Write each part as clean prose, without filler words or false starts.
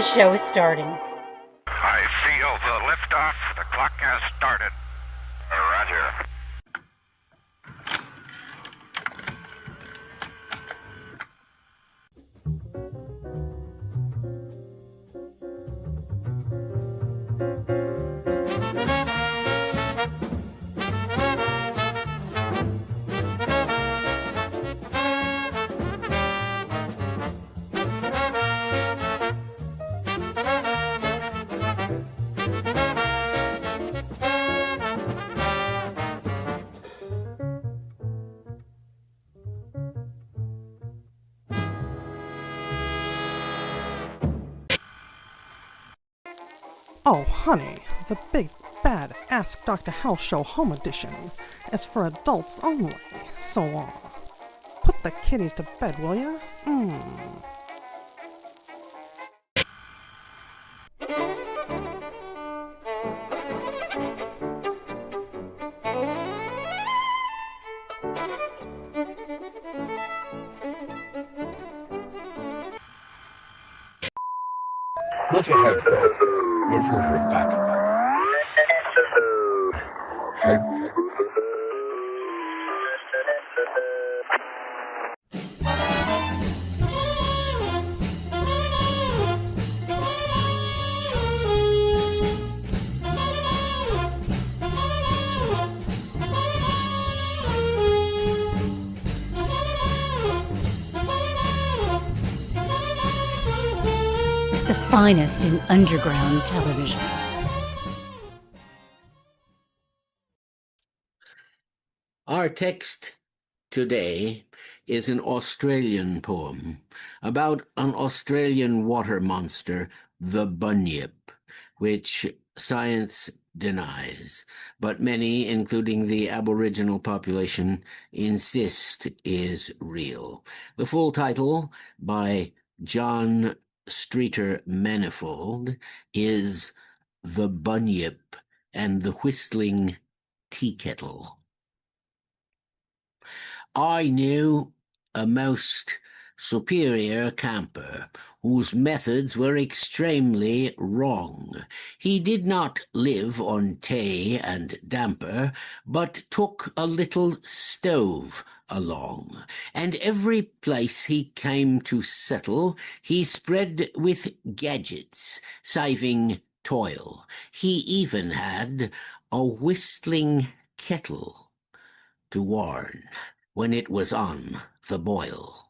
show is starting. I feel the liftoff. The clock has started. Roger. Oh, honey, the big bad Ask Dr. Hal Show Home Edition is for adults only, so put the kiddies to bed, will ya? Let your head go. Let your head back. Head. The finest in underground television. Our text today is an Australian poem about an Australian water monster, the bunyip, which science denies, but many, including the Aboriginal population, insist is real. The full title, by John Streeter Manifold, is The Bunyip and the Whistling Tea Kettle. I knew a most superior camper whose methods were extremely wrong. He did not live on tea and damper, but took a little stove along, and every place he came to settle he spread with gadgets, saving toil. He even had a whistling kettle to warn when it was on the boil.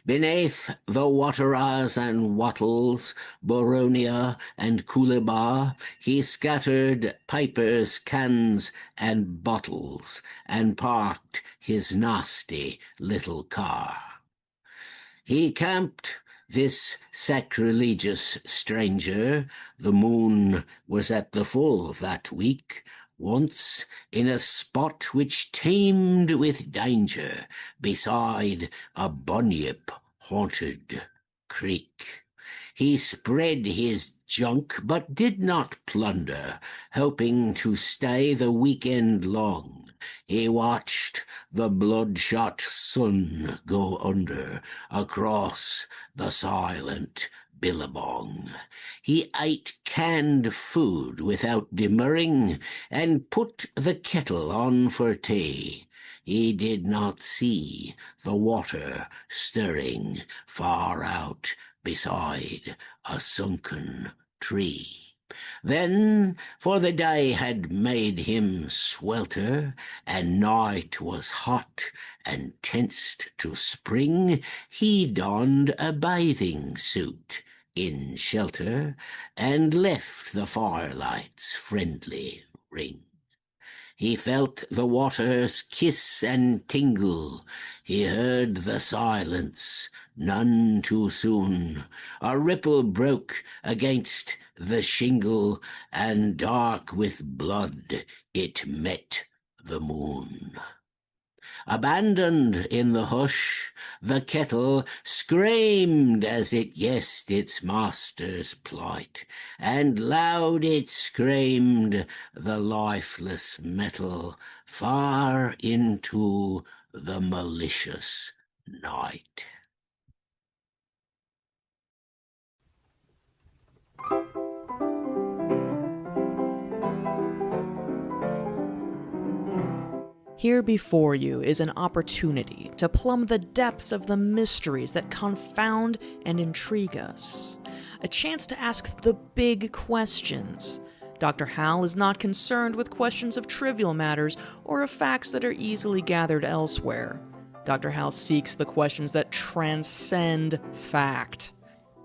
Beneath the waterers and wattles, boronia and coolabah, he scattered pipers, cans, and bottles, and parked his nasty little car. He camped, this sacrilegious stranger. The moon was at the full that week, once in a spot which teemed with danger, beside a bunyip-haunted creek. He spread his junk, but did not plunder, hoping to stay the weekend long. He watched the bloodshot sun go under across the silent Billabong. He ate canned food without demurring, and put the kettle on for tea. He did not see the water stirring far out beside a sunken tree. Then, for the day had made him swelter, and night was hot and tensed to spring, he donned a bathing suit in shelter, and left the firelight's friendly ring. He felt the waters kiss and tingle. He heard the silence none too soon. A ripple broke against the shingle, and dark with blood it met the moon. Abandoned in the hush, the kettle screamed as it guessed its master's plight, and loud it screamed the lifeless metal far into the malicious night. Here before you is an opportunity to plumb the depths of the mysteries that confound and intrigue us. A chance to ask the big questions. Dr. Hal is not concerned with questions of trivial matters or of facts that are easily gathered elsewhere. Dr. Hal seeks the questions that transcend fact.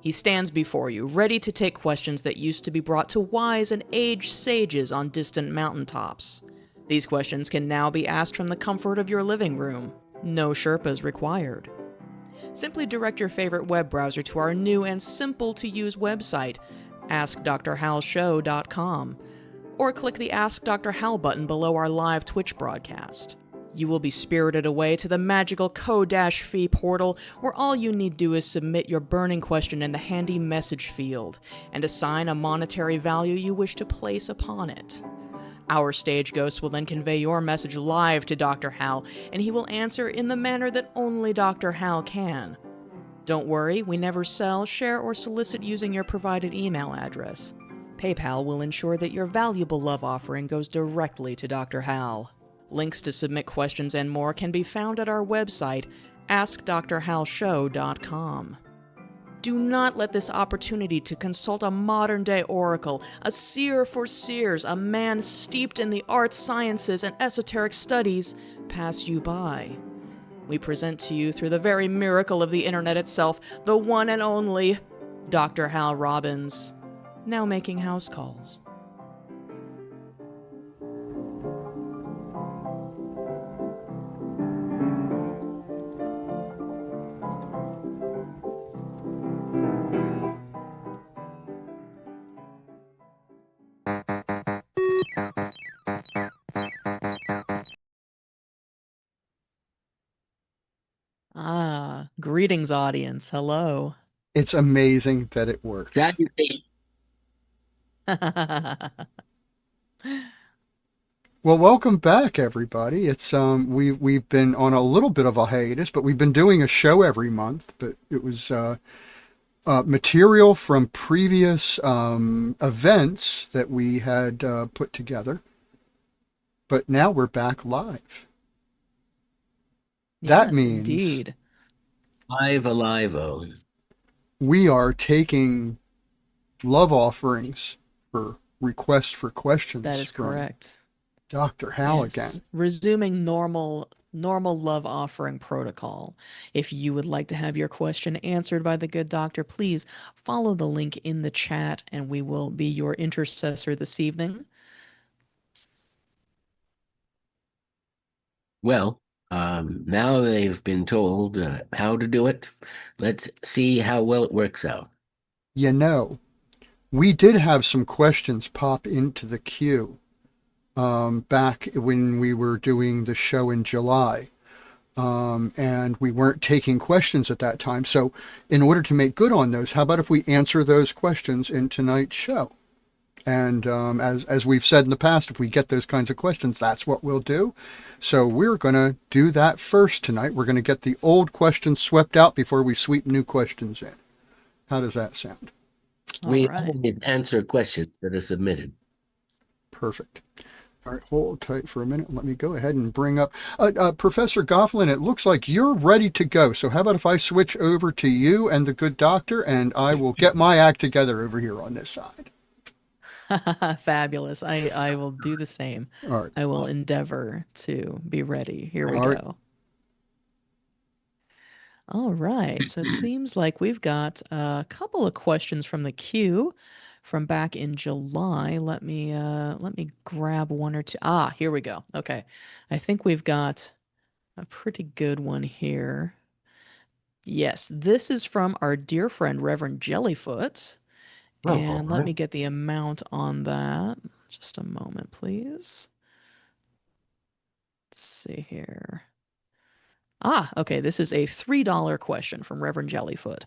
He stands before you, ready to take questions that used to be brought to wise and aged sages on distant mountaintops. These questions can now be asked from the comfort of your living room. No Sherpas required. Simply direct your favorite web browser to our new and simple-to-use website, AskDrHalShow.com, or click the Ask Dr. Hal button below our live Twitch broadcast. You will be spirited away to the magical Co-Fee portal, where all you need do is submit your burning question in the handy message field, and assign a monetary value you wish to place upon it. Our stage ghost will then convey your message live to Dr. Hal, and he will answer in the manner that only Dr. Hal can. Don't worry, we never sell, share, or solicit using your provided email address. PayPal will ensure that your valuable love offering goes directly to Dr. Hal. Links to submit questions and more can be found at our website, AskDrHalShow.com. Do not let this opportunity to consult a modern-day oracle, a seer for seers, a man steeped in the arts, sciences, and esoteric studies, pass you by. We present to you, through the very miracle of the internet itself, the one and only Dr. Hal Robins, now making house calls. Greetings, audience. Hello. It's amazing that it works. Well, welcome back, everybody. It's we've been on a little bit of a hiatus, but we've been doing a show every month. But it was material from previous events that we had put together. But now we're back live. That means indeed. Live alive-o. We are taking love offerings for requests for questions. That is correct. Dr. Hal again. Resuming normal love offering protocol. If you would like to have your question answered by the good doctor, please follow the link in the chat and we will be your intercessor this evening. Well, now they've been told how to do it. Let's see how well it works out. You know, we did have some questions pop into the queue back when we were doing the show in July. And we weren't taking questions at that time. So in order to make good on those, how about if we answer those questions in tonight's show? And as we've said in the past, if we get those kinds of questions, that's what we'll do. So we're going to do that first tonight. We're going to get the old questions swept out before we sweep new questions in. How does that sound? We only answer questions that are submitted. Perfect. All right, hold tight for a minute. Let me go ahead and bring up Professor Gofflin. It looks like you're ready to go. So how about if I switch over to you and the good doctor, and I will get my act together over here on this side. Fabulous. I will do the same. All right. I will endeavor to be ready. Here we All go. All right. So it seems like we've got a couple of questions from the queue from back in July. Let me grab one or two. Here we go. Okay. I think we've got a pretty good one here. Yes, this is from our dear friend Reverend Jellyfoot. And let me get the amount on that. Just a moment, please. Let's see here. Okay. This is a $3 question from Reverend Jellyfoot.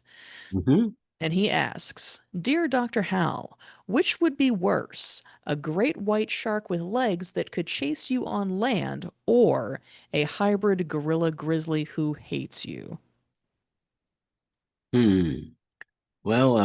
Mm-hmm. And he asks, Dear Dr. Hal, which would be worse, a great white shark with legs that could chase you on land, or a hybrid gorilla grizzly who hates you? Well,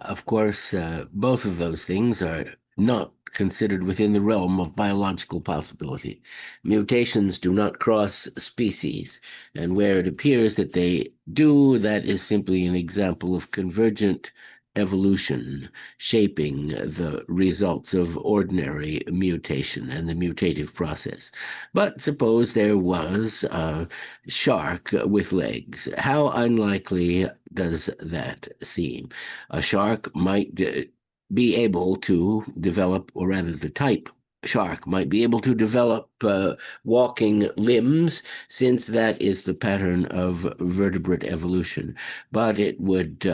of course, both of those things are not considered within the realm of biological possibility. Mutations do not cross species, and where it appears that they do, that is simply an example of convergent evolution shaping the results of ordinary mutation and the mutative process. But suppose there was a shark with legs. How unlikely does that seem? A shark might be able to develop, or rather the type shark might be able to develop walking limbs, since that is the pattern of vertebrate evolution. But it would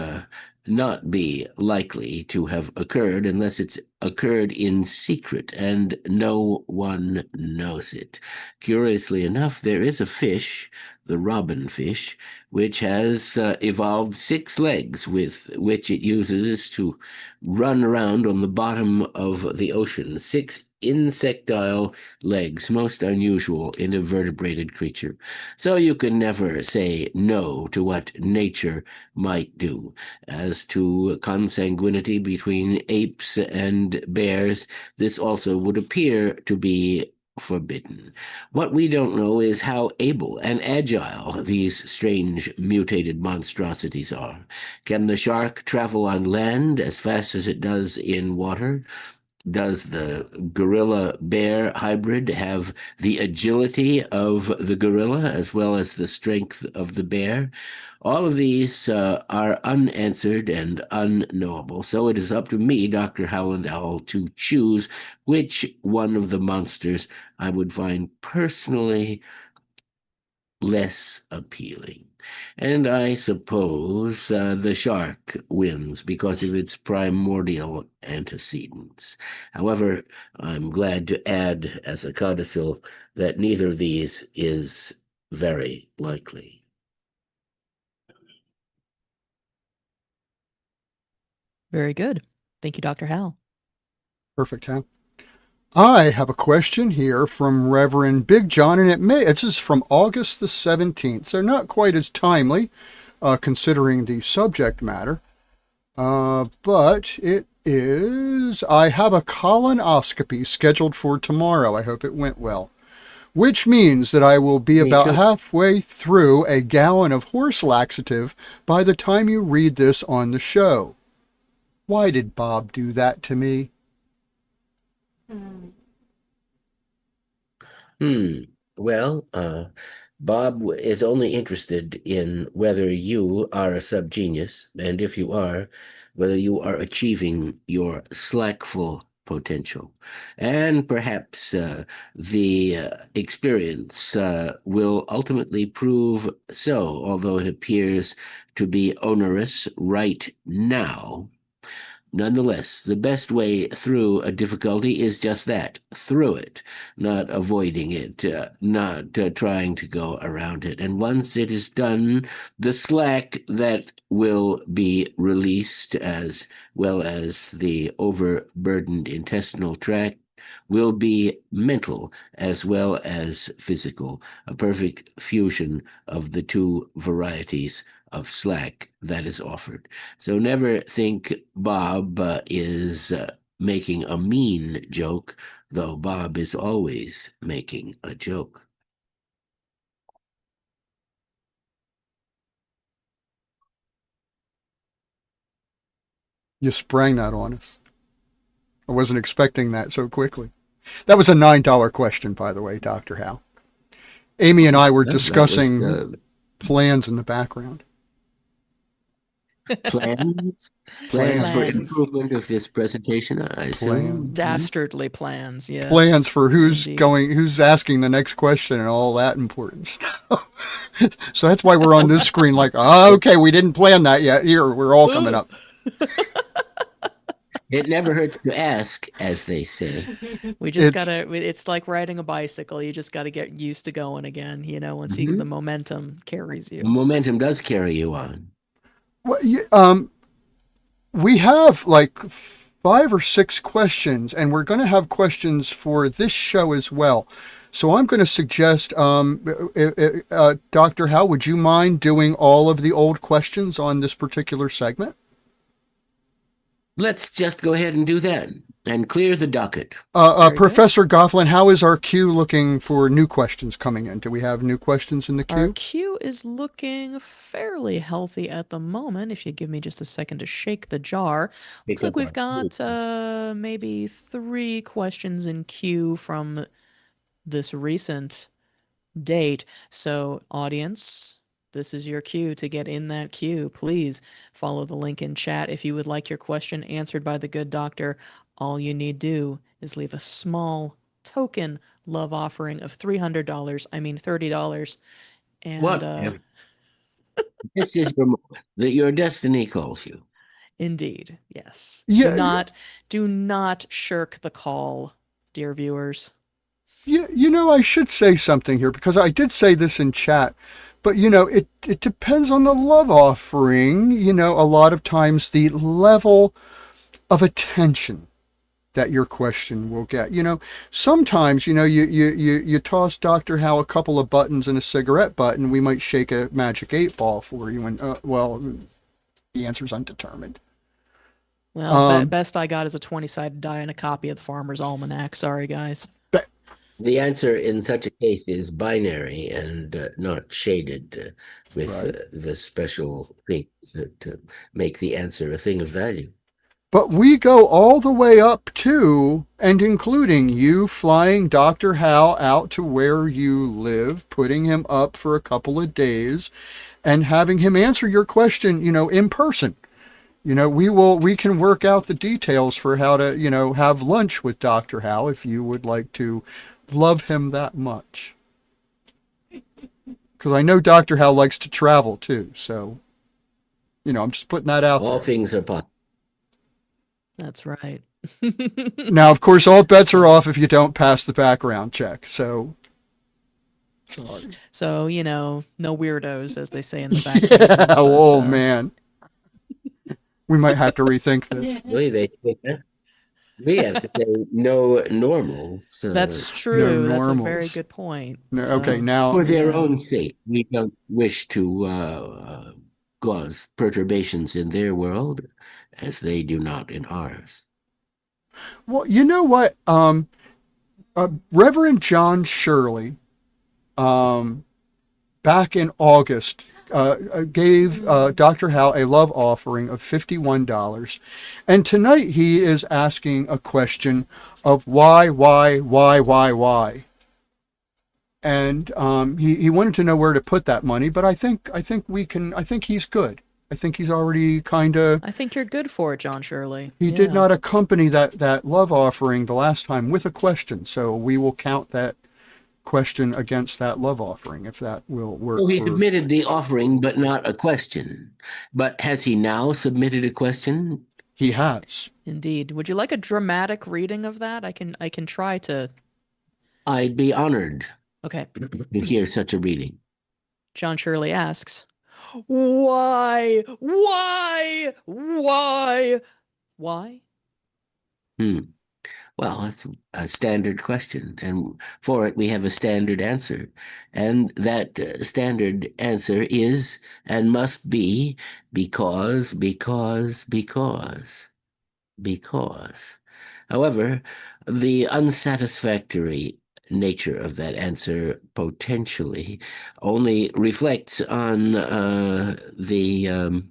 not be likely to have occurred unless it's occurred in secret and no one knows it. Curiously enough, there is a fish, the robin fish, which has evolved 6 legs with which it uses to run around on the bottom of the ocean. 6 insectile legs, most unusual in a vertebrated creature. So you can never say no to what nature might do. As to consanguinity between apes and bears, this also would appear to be forbidden. What we don't know is how able and agile these strange mutated monstrosities are. Can the shark travel on land as fast as it does in water? Does the gorilla-bear hybrid have the agility of the gorilla as well as the strength of the bear? All of these are unanswered and unknowable, so it is up to me, Dr. Howland Owl, to choose which one of the monsters I would find personally less appealing. And I suppose the shark wins because of its primordial antecedents. However, I'm glad to add as a codicil that neither of these is very likely. Very good. Thank you, Dr. Hal. Perfect, Hal. I have a question here from Reverend Big John, and this is from August the 17th, so not quite as timely, considering the subject matter. But it is, I have a colonoscopy scheduled for tomorrow. I hope it went well. Which means that I will be about halfway through a gallon of horse laxative by the time you read this on the show. Why did Bob do that to me? Well, Bob is only interested in whether you are a subgenius, and if you are, whether you are achieving your slackful potential. And perhaps the experience will ultimately prove so, although it appears to be onerous right now. Nonetheless, the best way through a difficulty is just that, through it, not avoiding it, not trying to go around it. And once it is done, the slack that will be released, as well as the overburdened intestinal tract, will be mental as well as physical, a perfect fusion of the two varieties of slack that is offered. So never think Bob is making a mean joke, though Bob is always making a joke. You sprang that on us. I wasn't expecting that so quickly. That was a $9 question, by the way, Dr. Hal. Amy and I were discussing plans in the background. Plans for improvement of this presentation, I assume. Dastardly plans, yes. Plans for who's asking the next question and all that importance. So that's why we're on this screen like, okay, we didn't plan that yet. Here, we're all coming up. It never hurts to ask, as they say. It's like riding a bicycle. You just got to get used to going again, once the momentum carries you. The momentum does carry you on. Well, we have like 5 or 6 questions, and we're going to have questions for this show as well. So I'm going to suggest, Dr. Hal, would you mind doing all of the old questions on this particular segment? Let's just go ahead and do that. and clear the docket. Very good. Professor Gofflin, how is our queue looking for new questions coming in? Do we have new questions in the Our queue? queue is looking fairly healthy at the moment. If you give me just a second to shake the jar. Looks Pick like up we've our got maybe 3 questions in queue from this recent date. So, audience, this is your cue to get in that queue. Please follow the link in chat if you would like your question answered by the good doctor. All you need do is leave a small token love offering of $300. I mean $30. And What? This is the moment that your destiny calls you. indeed, yes. Yeah, Do not shirk the call, dear viewers. you know, I should say something here because I did say this in chat, but you know, it depends on the love offering. You know, a lot of times the level of attention that your question will get. You know, sometimes, you know, you toss Dr. Hal a couple of buttons and a cigarette butt, and we might shake a magic 8 ball for you, and well, the answer's undetermined. Well, best I got is a 20-sided die and a copy of the Farmer's Almanac. Sorry, guys. The answer in such a case is binary and not shaded with Right. the special things that make the answer a thing of value. But we go all the way up to and including you flying Dr. Hal out to where you live, putting him up for a couple of days, and having him answer your question, you know, in person. You know, we can work out the details for how to, you know, have lunch with Dr. Hal if you would like to love him that much. Because I know Dr. Hal likes to travel too, so, you know, I'm just putting that out All there. things are possible. That's right. Now, of course, all bets are off if you don't pass the background check. So, sorry. So, you know, no weirdos, as they say in the back. Yeah, oh, man. We might have to rethink this. Really, they think that? We have to say no normals. That's true. That's a very normals. good point. No, So, okay, now For their yeah. own sake. We don't wish to cause perturbations in their world as they do not in ours. well, you know what? Reverend John Shirley, back in August, gave Dr. Hal a love offering of $51. And tonight he is asking a question of why. And he wanted to know where to put that money, but I think he's good. I think he's already kind of. I think you're good for it, John Shirley. He did not accompany that love offering the last time with a question, so we will count that question against that love offering if that will work. So he submitted the offering, but not a question. But has he now submitted a question? He has. Indeed. Would you like a dramatic reading of that? I can try to. I'd be honored Okay. to hear such a reading. John Shirley asks, Why? Well, that's a standard question, and for it we have a standard answer. And that standard answer is and must be because. However, the unsatisfactory nature of that answer potentially only reflects on the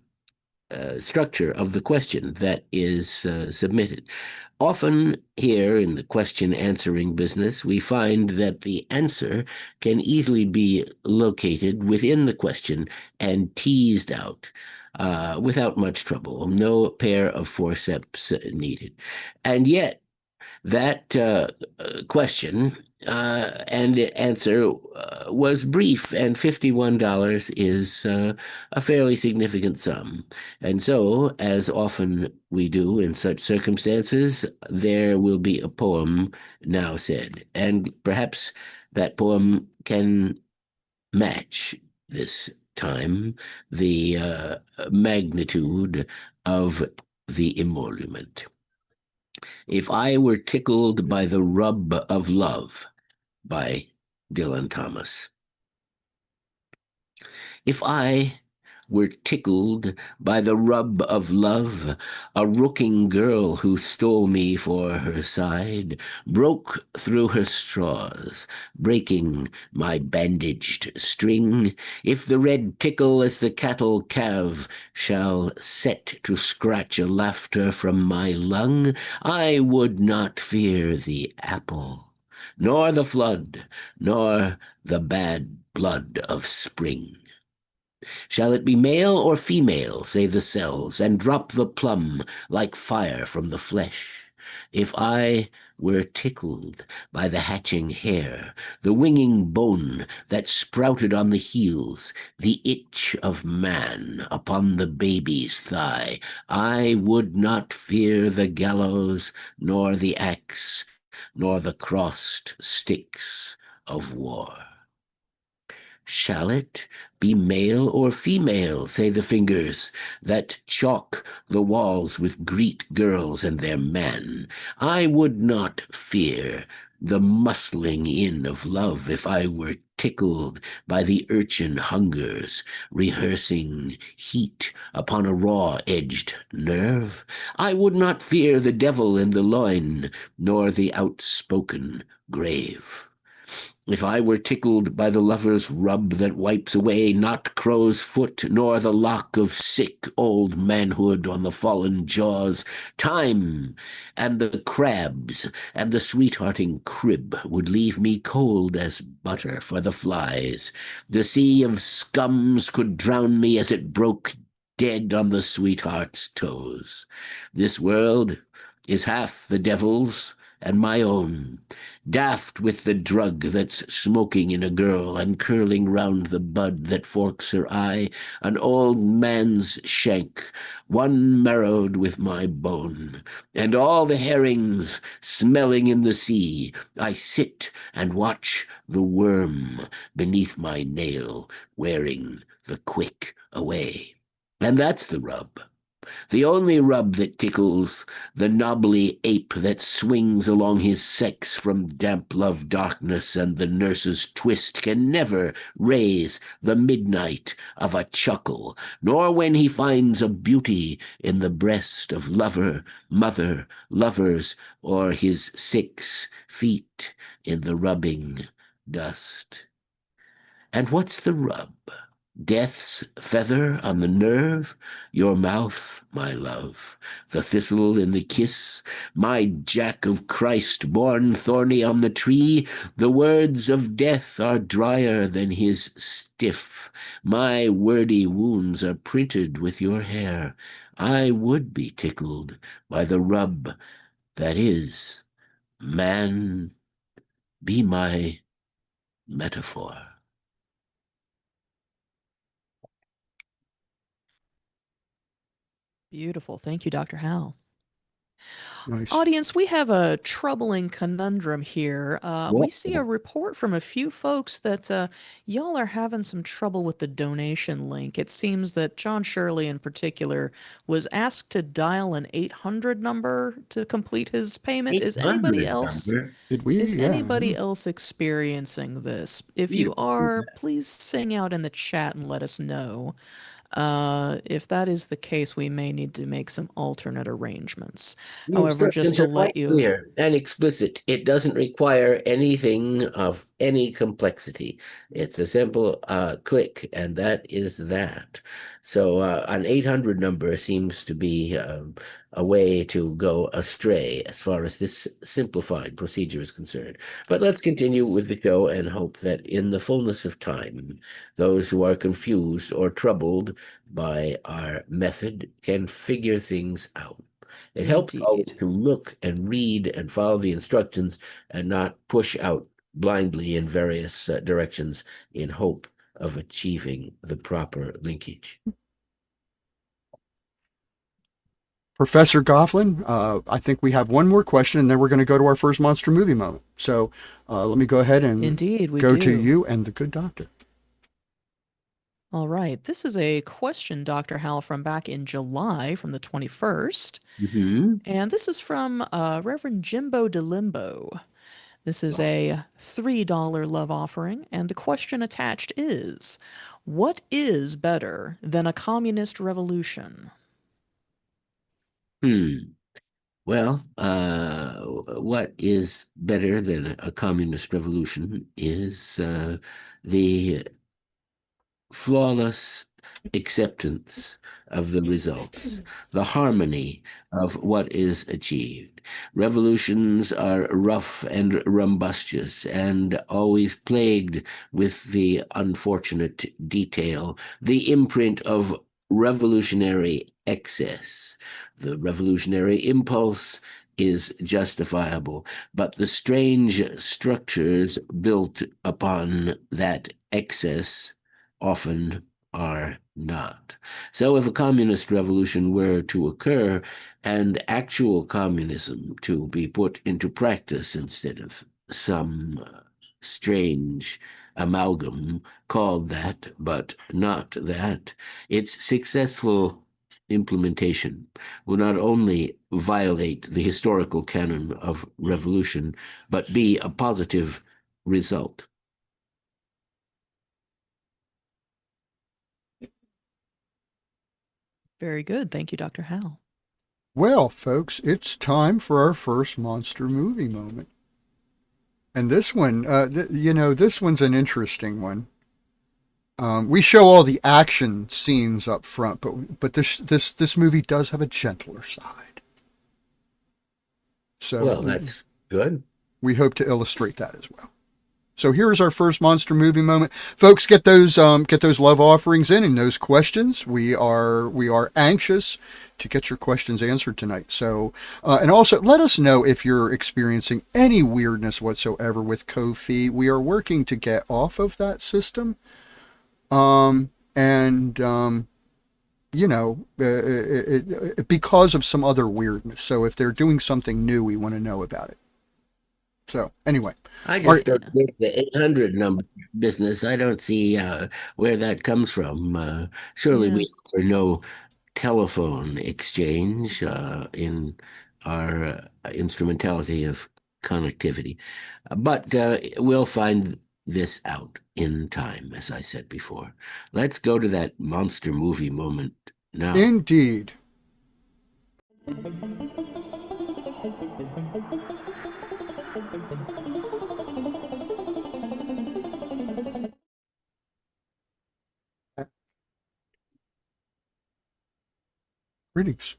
structure of the question that is submitted. Often here in the question answering business, we find that the answer can easily be located within the question and teased out without much trouble. No pair of forceps needed. And yet, that question and answer was brief, and $51 is a fairly significant sum. And so, as often we do in such circumstances, there will be a poem now said, and perhaps that poem can match this time the magnitude of the emolument. If I were tickled by the rub of love, by Dylan Thomas. If I were tickled by the rub of love, a rooking girl who stole me for her side, broke through her straws, breaking my bandaged string. If the red tickle as the cattle calve shall set to scratch a laughter from my lung, I would not fear the apple, nor the flood, nor the bad blood of spring. Shall it be male or female, say the cells, and drop the plum like fire from the flesh? If I were tickled by the hatching hair, the winging bone that sprouted on the heels, the itch of man upon the baby's thigh, I would not fear the gallows, nor the axe, nor the crossed sticks of war. Shall it be male or female, say the fingers, that chalk the walls with Greek girls and their men? I would not fear the muscling in of love if I were tickled by the urchin hungers, rehearsing heat upon a raw-edged nerve. I would not fear the devil in the loin, nor the outspoken grave. If I were tickled by the lover's rub that wipes away not crow's foot, nor the lock of sick old manhood on the fallen jaws, time and the crabs and the sweethearting crib would leave me cold as butter for the flies. The sea of scums could drown me as it broke dead on the sweetheart's toes. This world is half the devil's and my own, daft with the drug that's smoking in a girl and curling round the bud that forks her eye, an old man's shank, one marrowed with my bone, and all the herrings smelling in the sea. I sit and watch the worm beneath my nail, wearing the quick away. And that's the rub. The only rub that tickles, the knobbly ape that swings along his sex from damp love darkness and the nurse's twist, can never raise the midnight of a chuckle, nor when he finds a beauty in the breast of lover, mother, lovers, or his 6 feet in the rubbing dust. And what's the rub? Death's feather on the nerve, your mouth, my love, the thistle in the kiss, my Jack of Christ born thorny on the tree, the words of death are drier than his stiff, my wordy wounds are printed with your hair. I would be tickled by the rub that is, man, be my metaphor. Beautiful. Thank you, Dr. Hal. Nice. Audience, we have a troubling conundrum here. We see a report from a few folks that y'all are having some trouble with the donation link. It seems that John Shirley in particular was asked to dial an 800 number to complete his payment. Is anybody else Did we? is Yeah. anybody else experiencing this? If you are, please sing out in the chat and let us know. If that is the case, we may need to make some alternate arrangements. However, just to let you clear and explicit, it doesn't require anything of any complexity. It's a simple click, and that is that. So an 800 number seems to be a way to go astray as far as this simplified procedure is concerned. But let's continue with the show and hope that in the fullness of time, those who are confused or troubled by our method can figure things out. It helps always to look and read and follow the instructions and not push out blindly in various directions in hope of achieving the proper linkage. Professor Gofflin, I think we have one more question, and then we're going to go to our first monster movie moment. So let me go ahead and go to you and the good doctor. All right. This is a question, Dr. Hal, from back in July, from the 21st. And this is from Reverend Jimbo DeLimbo. This is a $3 love offering, and the question attached is, what is better than a communist revolution? Well, what is better than a communist revolution is the flawless acceptance of the results, the harmony of what is achieved. Revolutions are rough and rumbustious and always plagued with the unfortunate detail, the imprint of revolutionary excess. The revolutionary impulse is justifiable, but the strange structures built upon that excess often are not. So if a communist revolution were to occur and actual communism to be put into practice instead of some strange amalgam called that, but not that, its successful implementation will not only violate the historical canon of revolution, but be a positive result. Very good. Thank you, Dr. Hal. Well, folks, it's time for our first monster movie moment. And this one, this one's an interesting one. We show all the action scenes up front, but this movie does have a gentler side. So well, that's good. We hope to illustrate that as well. So here's our first monster movie moment, folks. Get those love offerings in and those questions. We are anxious to get your questions answered tonight. So and also let us know if you're experiencing any weirdness whatsoever with Ko-fi. We are working to get off of that system, because of some other weirdness. So if they're doing something new, we want to know about it. So anyway, I just don't get the 800 number business. I don't see where that comes from. Surely we offer no telephone exchange in our instrumentality of connectivity. But we'll find this out in time, as I said before. Let's go to that monster movie moment now. Indeed. Greetings.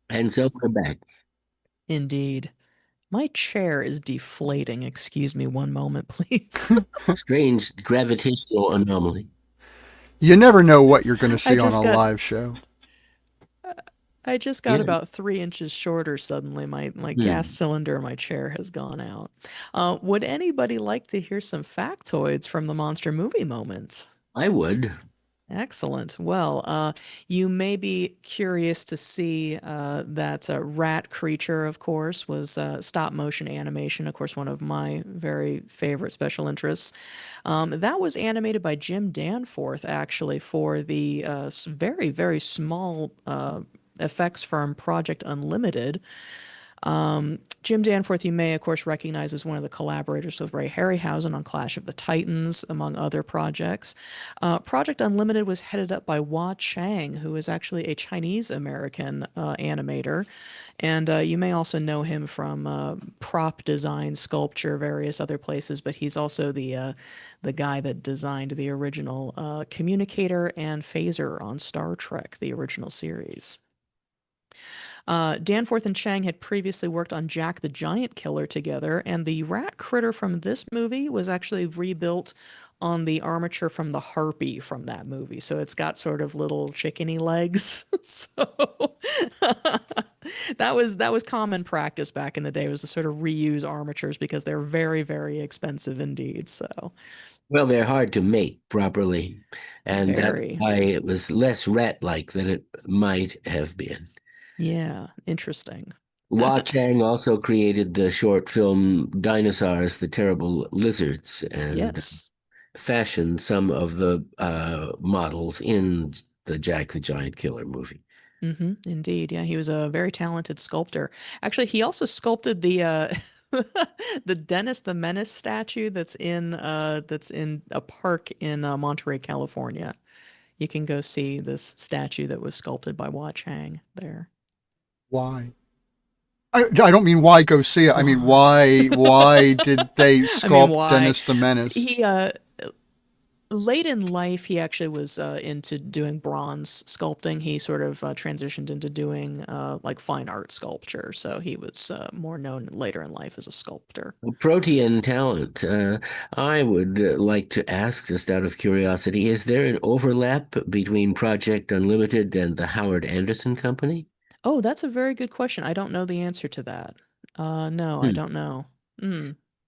And so we're back. Indeed. My chair is deflating. Excuse me one moment, please. Strange gravitational anomaly. You never know what you're going to see on a live show. I just got about 3 inches shorter suddenly. My gas cylinder in my chair has gone out. Would anybody like to hear some factoids from the monster movie moment? I would. Excellent. Well, you may be curious to see that rat creature, of course, was stop motion animation, of course, one of my very favorite special interests. That was animated by Jim Danforth, actually, for the very, very small effects firm Project Unlimited. Jim Danforth, you may, of course, recognize as one of the collaborators with Ray Harryhausen on Clash of the Titans, among other projects. Project Unlimited was headed up by Hua Chang, who is actually a Chinese-American animator. And you may also know him from prop design, sculpture, various other places, but he's also the guy that designed the original communicator and phaser on Star Trek, the original series. Danforth and Chang had previously worked on Jack the Giant Killer together, and the rat critter from this movie was actually rebuilt on the armature from the harpy from that movie. So it's got sort of little chickeny legs. So that was common practice back in the day, was to sort of reuse armatures because they're very, very expensive indeed. So well, they're hard to make properly, and that's why it was less rat-like than it might have been. Yeah, interesting. Hua Chang also created the short film Dinosaurs, the Terrible Lizards, and fashioned some of the models in the Jack the Giant Killer movie. Indeed. Yeah, he was a very talented sculptor. Actually, he also sculpted the The Dennis the Menace statue that's in a park in Monterey, California. You can go see this statue that was sculpted by Hua Chang there. Why? I don't mean why go see it. I mean, why did they sculpt why? Dennis the Menace? He late in life, he actually was into doing bronze sculpting. He sort of transitioned into doing like fine art sculpture. So he was more known later in life as a sculptor. Protean talent. I would like to ask, just out of curiosity, is there an overlap between Project Unlimited and the Howard Anderson Company? Oh, that's a very good question. I don't know the answer to that. No, I don't know.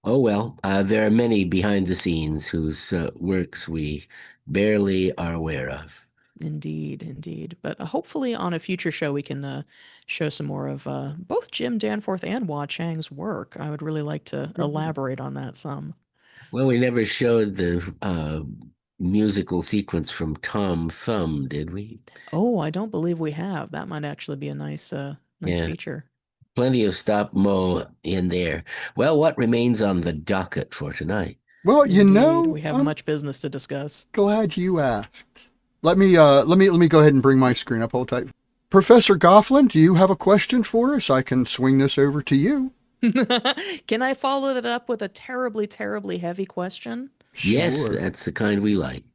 Oh, well, there are many behind the scenes whose works we barely are aware of. Indeed, indeed. But hopefully on a future show we can show some more of both Jim Danforth and Hua Chang's work. I would really like to elaborate on that some. Well, we never showed the musical sequence from Tom Thumb, did we? Oh, I don't believe we have. That might actually be a nice Yeah. feature. Plenty of stop mo in there. Well, what remains on the docket for tonight? Well, you Indeed, know, we have I'm much business to discuss. glad you asked. Let me go ahead and bring my screen up. Hold tight. Professor Gofflin, do you have a question for us? I can swing this over to you. Can I follow that up with a terribly, terribly heavy question? Yes, Sure. that's the kind we like.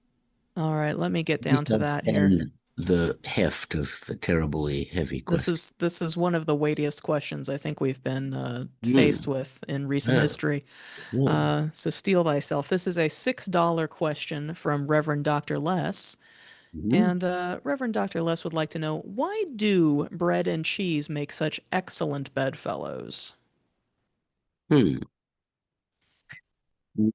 All right, let me get down to that here. And the heft of the terribly heavy question. This is one of the weightiest questions I think we've been faced with in recent history. So steel thyself. This is a $6 question from Reverend Dr. Less. And Reverend Dr. Less would like to know, why do bread and cheese make such excellent bedfellows?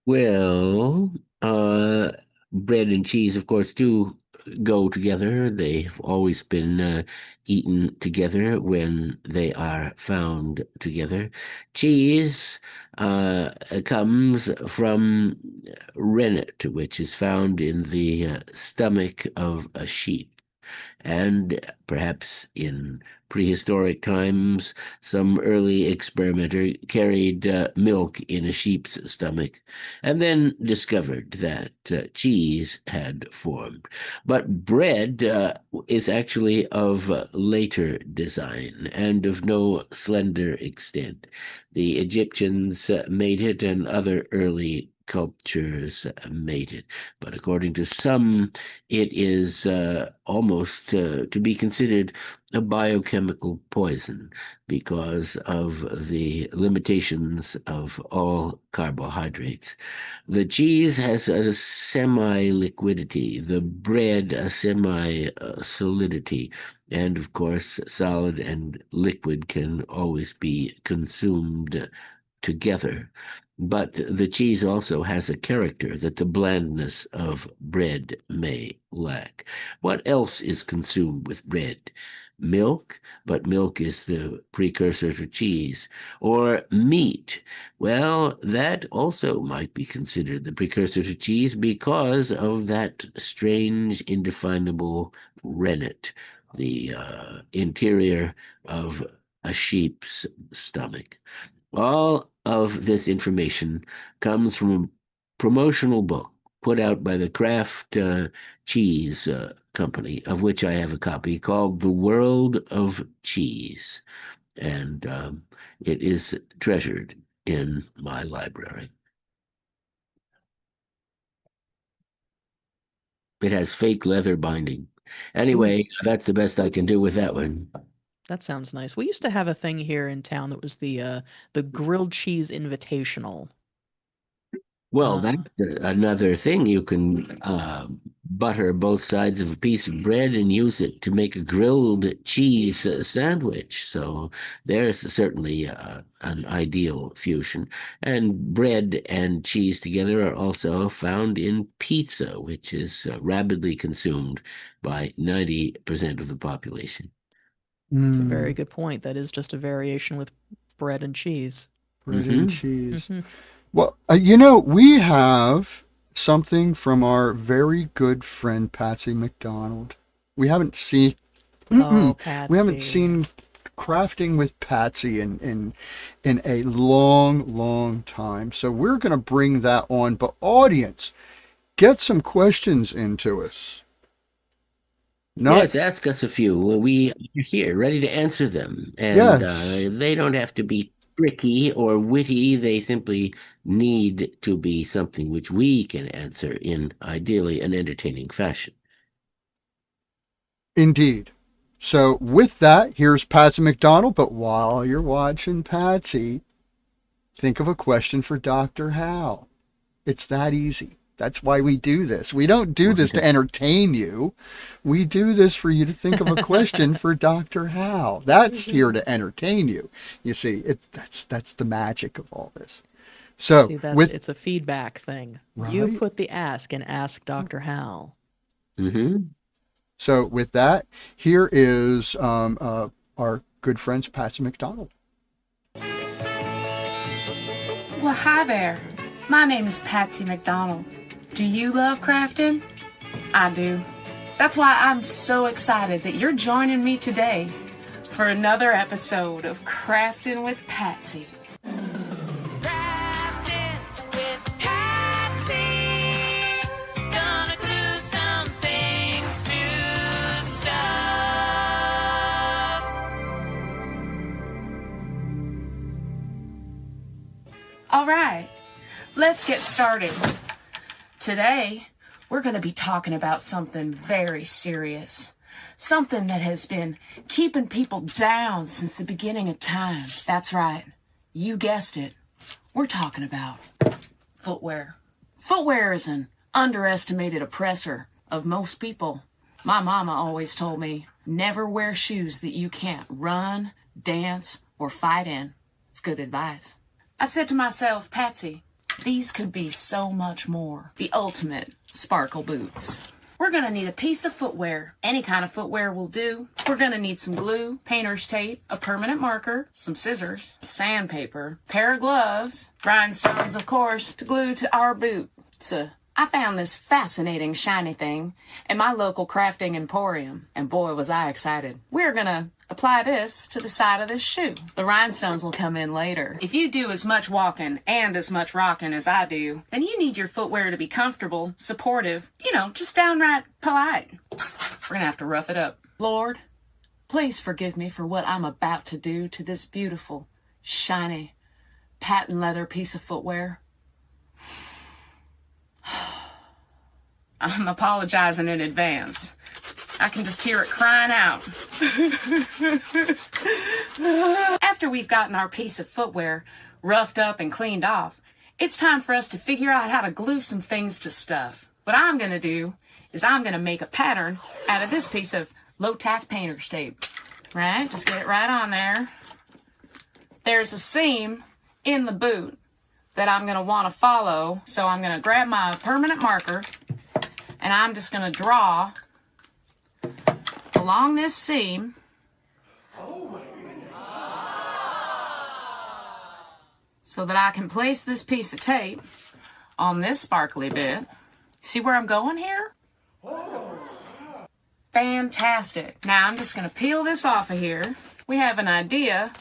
Well, bread and cheese, of course, do go together. They've always been eaten together when they are found together. Cheese comes from rennet, which is found in the stomach of a sheep. And perhaps in prehistoric times, some early experimenter carried milk in a sheep's stomach and then discovered that cheese had formed. But bread is actually of later design and of no slender extent. The Egyptians made it, and other early cultures made it. But according to some, it is almost to be considered a biochemical poison because of the limitations of all carbohydrates. The cheese has a semi-liquidity, the bread a semi-solidity, and of course, solid and liquid can always be consumed together. But the cheese also has a character that the blandness of bread may lack. What else is consumed with bread? Milk, but milk is the precursor to cheese. Or meat. Well, that also might be considered the precursor to cheese because of that strange, indefinable rennet, the interior of a sheep's stomach. All of this information comes from a promotional book put out by the Kraft Cheese Company, of which I have a copy, called The World of Cheese. And it is treasured in my library. It has fake leather binding. Anyway, that's the best I can do with that one. That sounds nice. We used to have a thing here in town that was the grilled cheese invitational. Well, that's another thing. You can butter both sides of a piece of bread and use it to make a grilled cheese sandwich. So there's certainly an ideal fusion. And bread and cheese together are also found in pizza, which is rapidly consumed by 90% of the population. That's a very good point. That is just a variation with bread and cheese. Bread and cheese. Well, you know, we have something from our very good friend Patsy McDonald. We haven't seen Oh, Patsy. we haven't seen crafting with Patsy in a long time. So we're going to bring that on. But audience, get some questions into us. Yes, ask us a few. We're here, ready to answer them. And Yes. they don't have to be tricky or witty. They simply need to be something which we can answer in, ideally, an entertaining fashion. Indeed. So with that, here's Patsy McDonald. But while you're watching Patsy, think of a question for Dr. Hal. It's that easy. That's why we do this. We don't do this to entertain you. We do this for you to think of a question for Dr. Hal. That's here to entertain you. You see, that's the magic of all this. So See, it's a feedback thing. Right? You put the ask and ask Dr. Hal. Mm-hmm. So with that, here is our good friends Patsy McDonald. Well, hi there. My name is Patsy McDonald. Do you love crafting? I do. That's why I'm so excited that you're joining me today for another episode of Crafting with Patsy. All right, let's get started. Today, we're going to be talking about something very serious. Something that has been keeping people down since the beginning of time. That's right. You guessed it. We're talking about footwear. Footwear is an underestimated oppressor of most people. My mama always told me, never wear shoes that you can't run, dance, or fight in. It's good advice. I said to myself, Patsy, these could be so much more. The ultimate sparkle boots. We're going to need a piece of footwear. Any kind of footwear will do. We're going to need some glue, painter's tape, a permanent marker, some scissors, sandpaper, pair of gloves, rhinestones, of course, to glue to our boot. So I found this fascinating shiny thing in my local crafting emporium, and boy was I excited. We're going to apply this to the side of this shoe. The rhinestones will come in later. If you do as much walking and as much rocking as I do, then you need your footwear to be comfortable, supportive, just downright polite. We're gonna have to rough it up. Lord, please forgive me for what I'm about to do to this beautiful, shiny, patent leather piece of footwear. I'm apologizing in advance. I can just hear it crying out. After we've gotten our piece of footwear roughed up and cleaned off, it's time for us to figure out how to glue some things to stuff. What I'm going to do is I'm going to make a pattern out of this piece of low-tack painter's tape. Right? Just get it right on there. There's a seam in the boot that I'm going to want to follow, so I'm going to grab my permanent marker and I'm just going to draw along this seam so that I can place this piece of tape on this sparkly bit. See where I'm going here? Fantastic. Now I'm just going to peel this off of here. We have an idea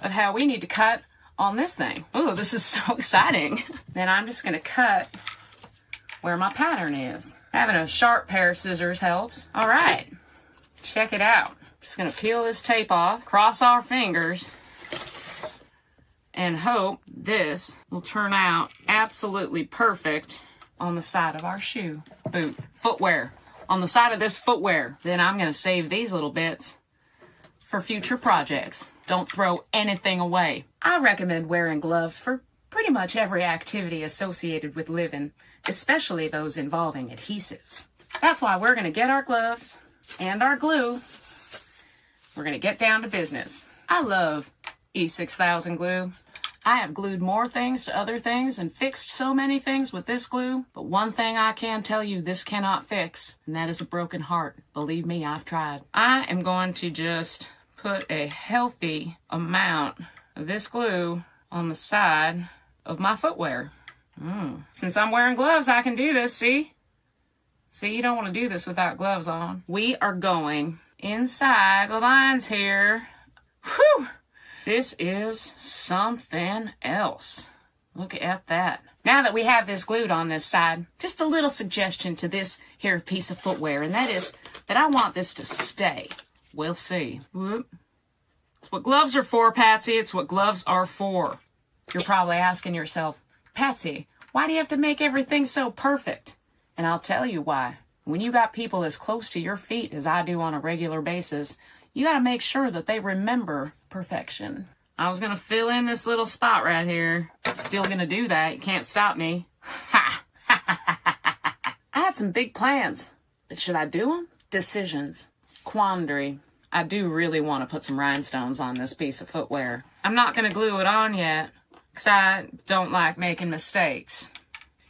of how we need to cut on this thing. Oh, this is so exciting. Then I'm just going to cut where my pattern is. Having a sharp pair of scissors helps. All right. Check it out. Just going to peel this tape off, cross our fingers, and hope this will turn out absolutely perfect on the side of our shoe. Boot. Footwear. On the side of this footwear. Then I'm going to save these little bits for future projects. Don't throw anything away. I recommend wearing gloves for pretty much every activity associated with living, especially those involving adhesives. That's why we're going to get our gloves and our glue. We're going to get down to business. I love E6000 glue. I have glued more things to other things and fixed so many things with this glue, but one thing I can tell you this cannot fix, and that is a broken heart. Believe me, I've tried. I am going to just put a healthy amount of this glue on the side of my footwear. Since I'm wearing gloves, I can do this, see? See, you don't want to do this without gloves on. We are going inside the lines here. Whew! This is something else. Look at that. Now that we have this glued on this side, just a little suggestion to this here piece of footwear, and that is that I want this to stay. We'll see. Whoop. It's what gloves are for, Patsy. It's what gloves are for. You're probably asking yourself, Patsy, why do you have to make everything so perfect? And I'll tell you why. When you got people as close to your feet as I do on a regular basis, you got to make sure that they remember perfection. I was going to fill in this little spot right here. Still going to do that. You can't stop me. Ha! I had some big plans. But should I do them? Decisions. Quandary. I do really want to put some rhinestones on this piece of footwear. I'm not going to glue it on yet, because I don't like making mistakes.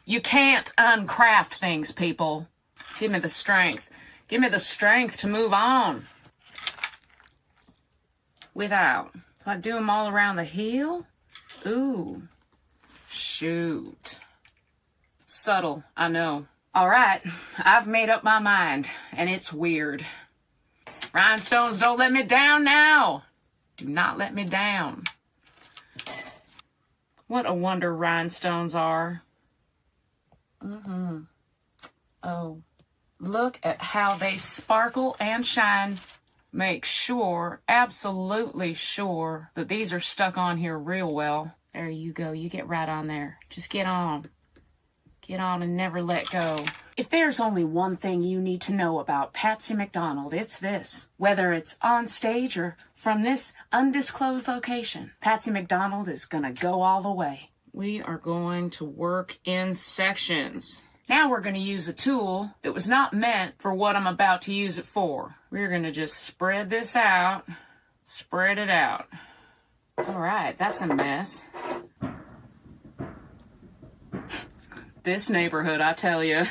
You can't uncraft things, people. Give me the strength. Give me the strength to move on. Without. Do I do them all around the heel? Ooh. Shoot. Subtle, I know. All right, I've made up my mind, and it's weird. Rhinestones, don't let me down now. Do not let me down. What a wonder rhinestones are. Oh, look at how they sparkle and shine. Make sure, absolutely sure, that these are stuck on here real well. There you go. You get right on there. Just get on. Get on and never let go. If there's only one thing you need to know about Patsy McDonald, it's this. Whether it's on stage or from this undisclosed location, Patsy McDonald is gonna go all the way. We are going to work in sections. Now we're gonna use a tool that was not meant for what I'm about to use it for. We're gonna just spread this out. Spread it out. All right, that's a mess. This neighborhood, I tell you.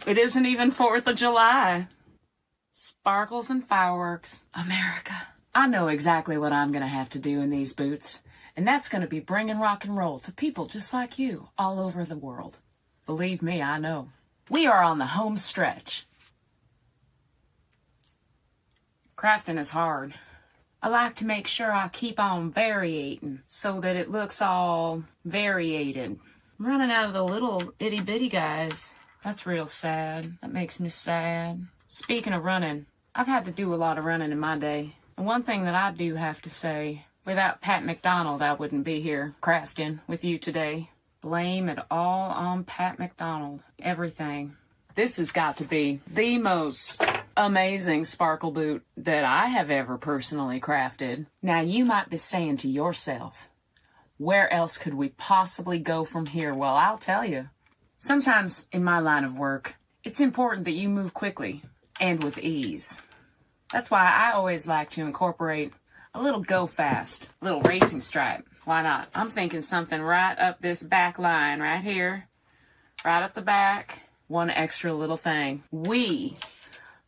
It isn't even 4th of July. Sparkles and fireworks. America. I know exactly what I'm going to have to do in these boots, and that's going to be bringing rock and roll to people just like you all over the world. Believe me, I know. We are on the home stretch. Crafting is hard. I like to make sure I keep on variating so that it looks all variated. I'm running out of the little itty bitty guys. That's real sad. That makes me sad. Speaking of running, I've had to do a lot of running in my day. And one thing that I do have to say, without Pat McDonald, I wouldn't be here crafting with you today. Blame it all on Pat McDonald. Everything. This has got to be the most amazing sparkle boot that I have ever personally crafted. Now you might be saying to yourself, where else could we possibly go from here? Well, I'll tell you. Sometimes in my line of work, it's important that you move quickly and with ease. That's why I always like to incorporate a little go fast, a little racing stripe. Why not? I'm thinking something right up this back line right here, right up the back. One extra little thing. We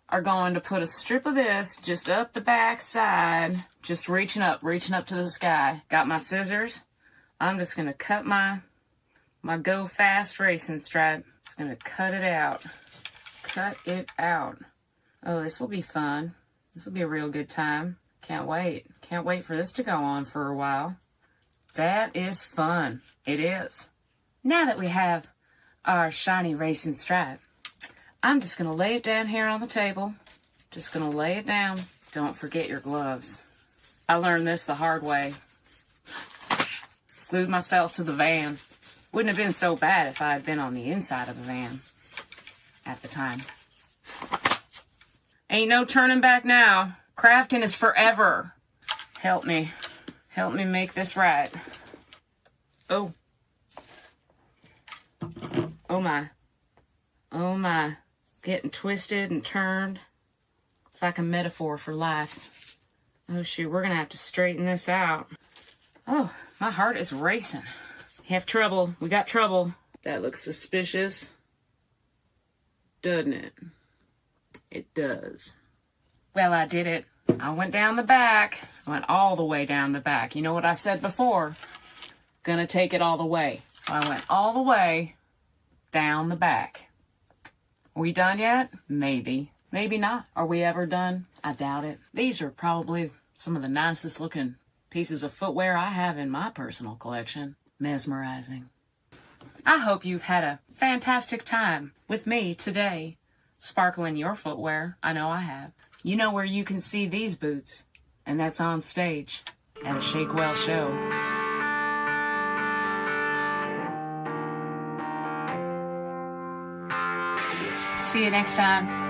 are going to put a strip of this just up the back side, just reaching up to the sky. Got my scissors. I'm just going to cut my go fast racing stripe. Just going to cut it out. Cut it out. Oh, this will be fun. This will be a real good time. Can't wait. Can't wait for this to go on for a while. That is fun. It is. Now that we have our shiny racing stripe, I'm just going to lay it down here on the table. Just going to lay it down. Don't forget your gloves. I learned this the hard way. Glued myself to the van. Wouldn't have been so bad if I had been on the inside of the van at the time. Ain't no turning back now. Crafting is forever. Help me. Help me make this right. Oh. Oh my. Oh my. Getting twisted and turned. It's like a metaphor for life. Oh shoot, we're gonna have to straighten this out. Oh, my heart is racing. Have trouble. We got trouble. That looks suspicious. Doesn't it? It does. Well, I did it. I went down the back. I went all the way down the back. You know what I said before? Gonna take it all the way. So I went all the way down the back. Are we done yet? Maybe. Maybe not. Are we ever done? I doubt it. These are probably some of the nicest looking pieces of footwear I have in my personal collection. Mesmerizing. I hope you've had a fantastic time with me today, sparkling your footwear. I know I have. You know where you can see these boots, and that's on stage at a Shakewell show. See you next time.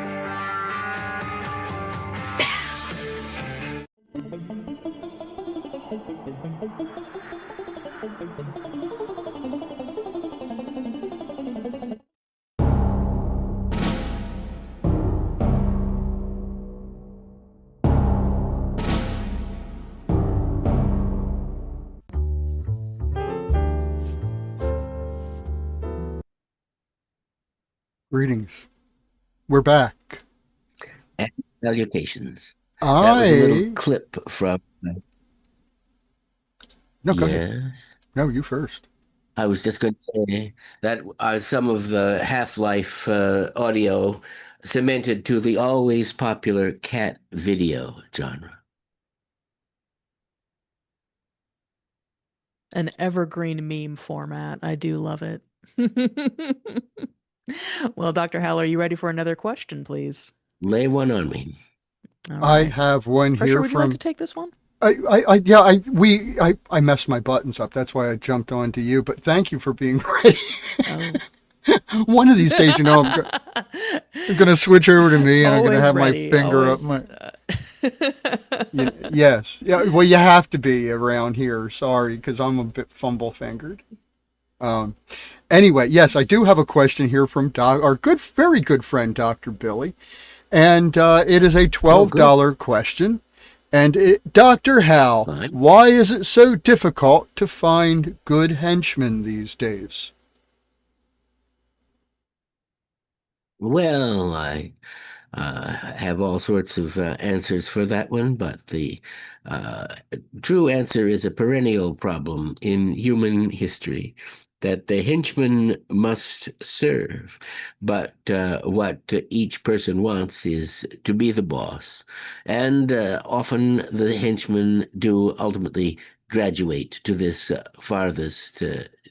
Greetings. We're back. And salutations. That was a little clip from... No, go ahead. No, you first. I was just going to say that some of the Half-Life audio cemented to the always popular cat video genre. An evergreen meme format. I do love it. Well, Dr. Hal, are you ready for another question, please? Lay one on me. All I right. have one Pressure, here would you from... like to take this one? I messed my buttons up. That's why I jumped on to you. But thank you for being ready. Oh. One of these days, I'm going to switch over to me, and I'm going to have ready, my finger always. up my... Yes. Yeah. Well, you have to be around here. Sorry, because I'm a bit fumble-fingered. Anyway, yes, I do have a question here from our very good friend, Dr. Billy. And it is a $12 question. And Dr. Hal, why is it so difficult to find good henchmen these days? Well, I have all sorts of answers for that one, but the true answer is a perennial problem in human history, that the henchman must serve, but what each person wants is to be the boss. And often the henchmen do ultimately graduate to this farthest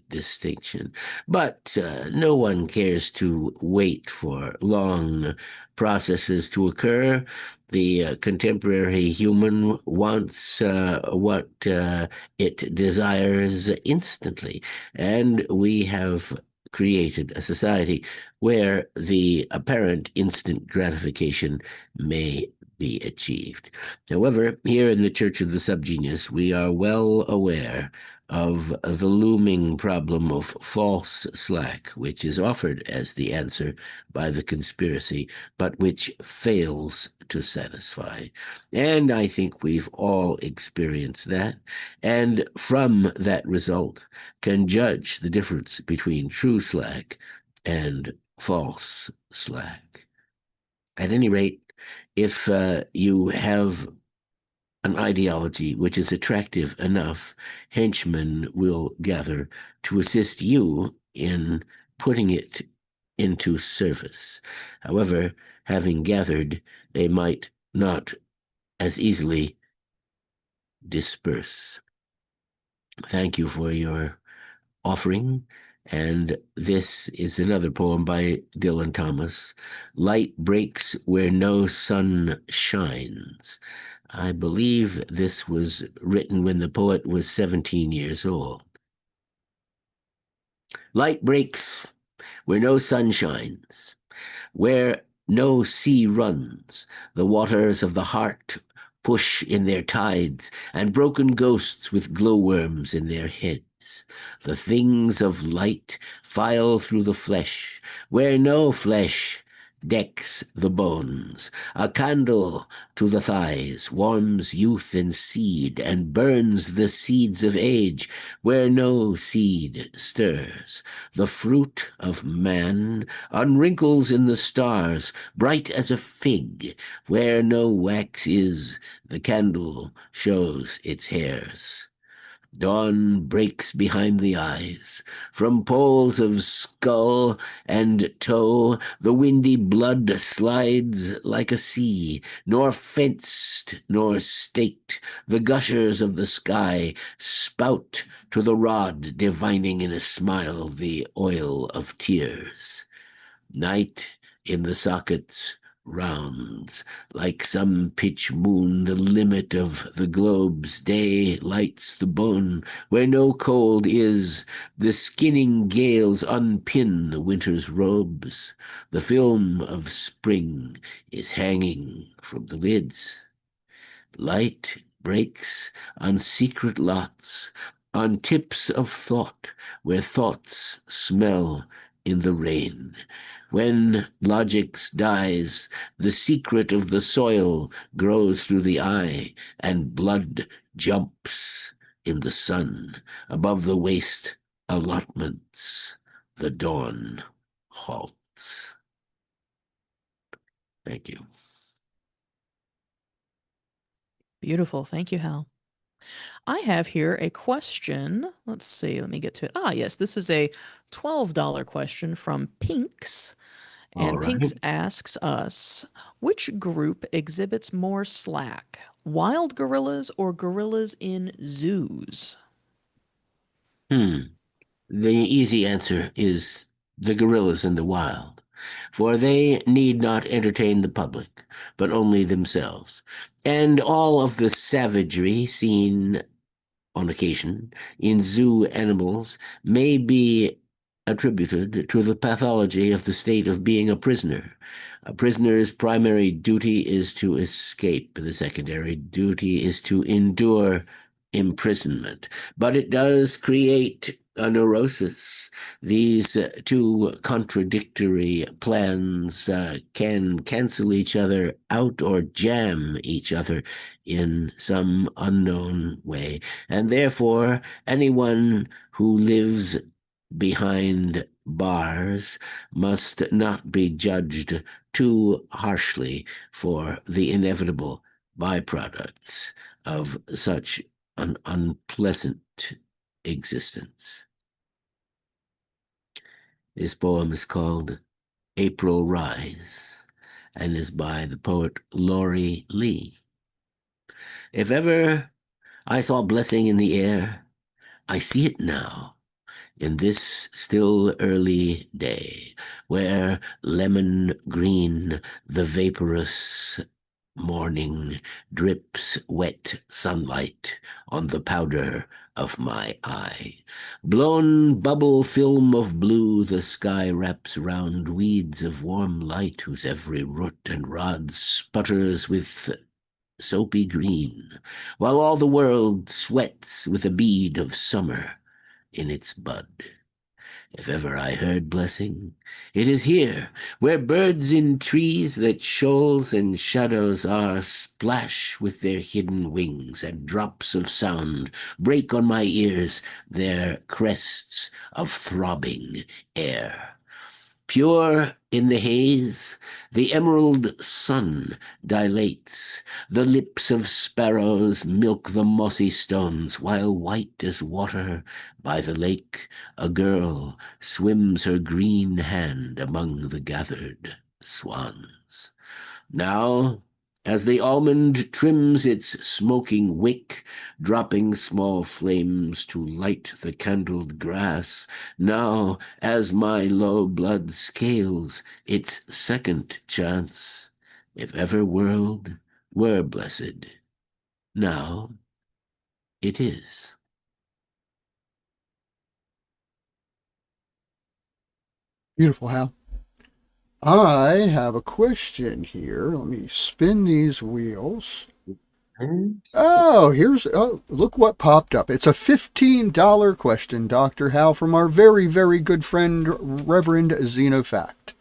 distinction. But no one cares to wait for long processes to occur. The contemporary human wants what it desires instantly. And we have created a society where the apparent instant gratification may be achieved. However, here in the Church of the Subgenius, we are well aware of the looming problem of false slack, which is offered as the answer by the conspiracy, but which fails to satisfy. And I think we've all experienced that, and from that result can judge the difference between true slack and false slack. At any rate, if you have an ideology which is attractive enough, henchmen will gather to assist you in putting it into service. However, having gathered, they might not as easily disperse. Thank you for your offering. And this is another poem by Dylan Thomas. Light breaks where no sun shines. I believe this was written when the poet was 17 years old. Light breaks where no sun shines, where no sea runs. The waters of the heart push in their tides, and broken ghosts with glowworms in their heads. The things of light file through the flesh, where no flesh decks the bones. A candle to the thighs warms youth and seed, and burns the seeds of age, where no seed stirs. The fruit of man unwrinkles in the stars, bright as a fig. Where no wax is, the candle shows its hairs. Dawn breaks behind the eyes. From poles of skull and toe, the windy blood slides like a sea, nor fenced nor staked. The gushers of the sky spout to the rod, divining in a smile the oil of tears. Night in the sockets rounds, like some pitch moon, the limit of the globe's day lights the bone. Where no cold is, the skinning gales unpin the winter's robes. The film of spring is hanging from the lids. Light breaks on secret lots, on tips of thought, where thoughts smell in the rain. When logic dies, the secret of the soil grows through the eye, and blood jumps in the sun. Above the waste allotments, the dawn halts. Thank you. Beautiful. Thank you, Hal. I have here a question. Let's see. Let me get to it. Yes. This is a $12 question from Pinks. And All right. Pinks asks us, which group exhibits more slack? Wild gorillas or gorillas in zoos? The easy answer is the gorillas in the wild, for they need not entertain the public, but only themselves. And all of the savagery seen on occasion in zoo animals may be attributed to the pathology of the state of being a prisoner. A prisoner's primary duty is to escape. The secondary duty is to endure imprisonment. But it does create a neurosis. These two contradictory plans can cancel each other out or jam each other in some unknown way. And therefore, anyone who lives behind bars must not be judged too harshly for the inevitable byproducts of such an unpleasant existence. This poem is called April Rise and is by the poet Laurie Lee. If ever I saw blessing in the air, I see it now in this still early day, where lemon green the vaporous morning drips wet sunlight on the powder of my eye. Blown bubble film of blue the sky wraps round weeds of warm light whose every root and rod sputters with soapy green, while all the world sweats with a bead of summer in its bud. If ever I heard blessing, it is here, where birds in trees that shoals and shadows are splash with their hidden wings, and drops of sound break on my ears their crests of throbbing air. Pure in the haze, the emerald sun dilates. The lips of sparrows milk the mossy stones, while white as water by the lake, a girl swims her green hand among the gathered swans. Now, as the almond trims its smoking wick, dropping small flames to light the candled grass, now, as my low blood scales its second chance, if ever world were blessed, now it is. Beautiful, Hal. I have a question here. Let me spin these wheels. Oh, look what popped up. It's a $15 question, Dr. Hal, from our very, very good friend, Reverend Xenofact.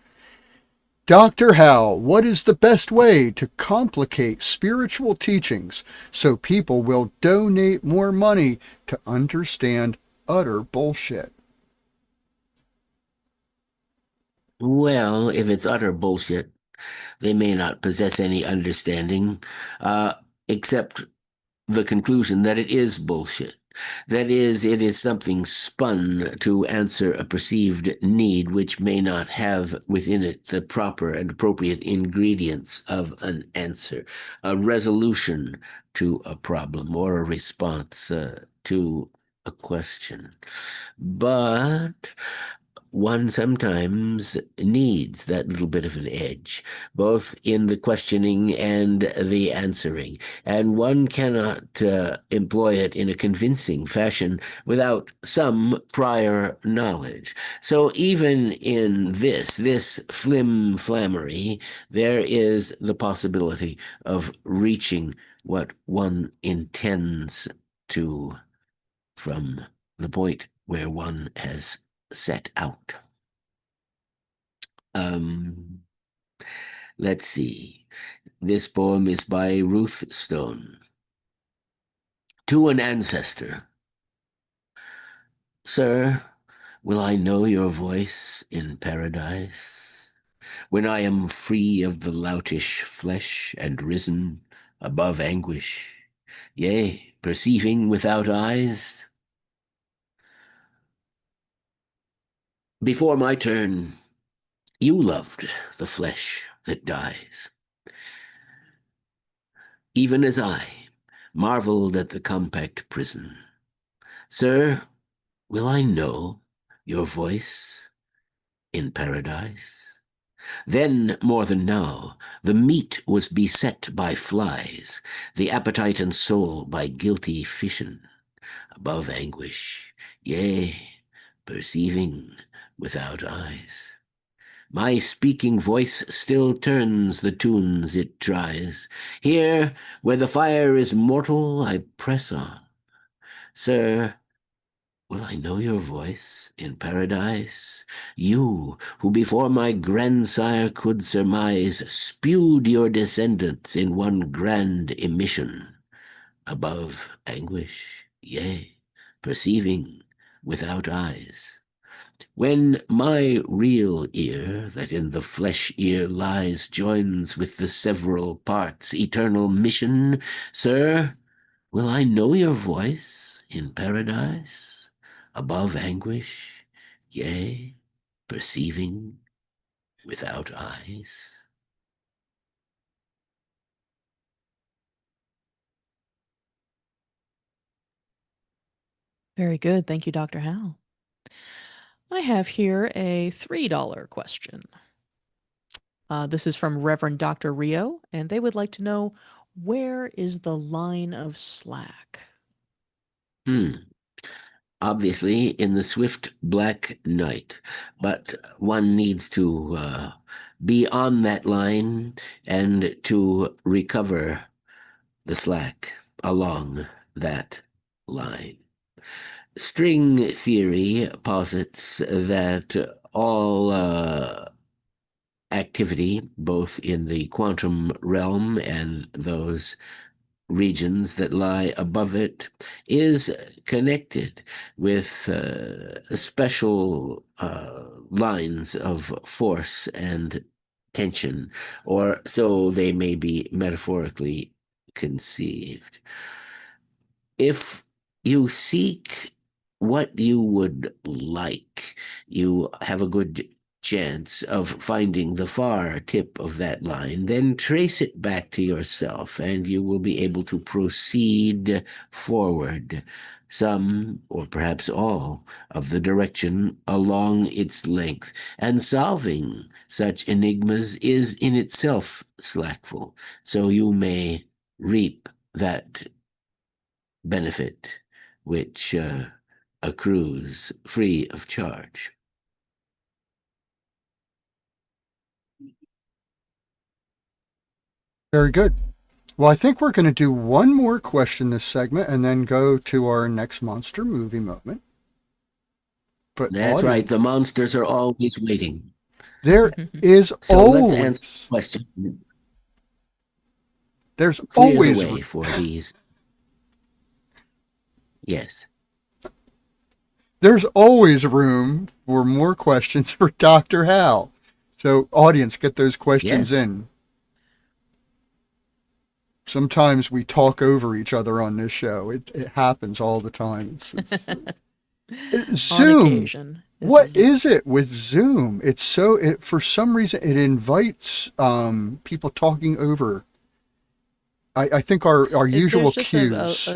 Dr. Hal, what is the best way to complicate spiritual teachings so people will donate more money to understand utter bullshit? Well, if it's utter bullshit, they may not possess any understanding, except the conclusion that it is bullshit. That is, it is something spun to answer a perceived need which may not have within it the proper and appropriate ingredients of an answer, a resolution to a problem, or a response to a question. But one sometimes needs that little bit of an edge, both in the questioning and the answering, and one cannot employ it in a convincing fashion without some prior knowledge. So even in this flim-flammery, there is the possibility of reaching what one intends to from the point where one has set out. Let's see. This poem is by Ruth Stone. To an ancestor. Sir, will I know your voice in paradise, when I am free of the loutish flesh and risen above anguish, yea, perceiving without eyes? Before my turn, you loved the flesh that dies, even as I marveled at the compact prison. Sir, will I know your voice in paradise? Then, more than now, the meat was beset by flies, the appetite and soul by guilty fission, above anguish, yea, perceiving without eyes. My speaking voice still turns the tunes it tries. Here, where the fire is mortal, I press on. Sir, will I know your voice in paradise? You, who before my grandsire could surmise, spewed your descendants in one grand emission, above anguish, yea, perceiving without eyes. When my real ear, that in the flesh ear lies, joins with the several parts' eternal mission, sir, will I know your voice in paradise, above anguish, yea, perceiving without eyes? Very good. Thank you, Dr. Hal. I have here a $3 question. This is from Reverend Dr. Rio, and they would like to know, where is the line of slack? Obviously, in the swift black night, but one needs to be on that line and to recover the slack along that line. String theory posits that all activity, both in the quantum realm and those regions that lie above it, is connected with special lines of force and tension, or so they may be metaphorically conceived. If you seek what you would like, you have a good chance of finding the far tip of that line. Then trace it back to yourself, and you will be able to proceed forward some, or perhaps all, of the direction along its length. And solving such enigmas is in itself slackful, so you may reap that benefit which accrues free of charge. Very good. Well, I think we're going to do one more question this segment and then go to our next monster movie moment. But that's right. The monsters are always waiting. There is so always. Let's answer the question. There's Clear always the way for these. Yes. There's always room for more questions for Dr. Hal. So, audience, get those questions in. Sometimes we talk over each other on this show. It happens all the time. On Zoom. occasion. What is it with Zoom? It's for some reason it invites people talking over. I think our usual There's just cues.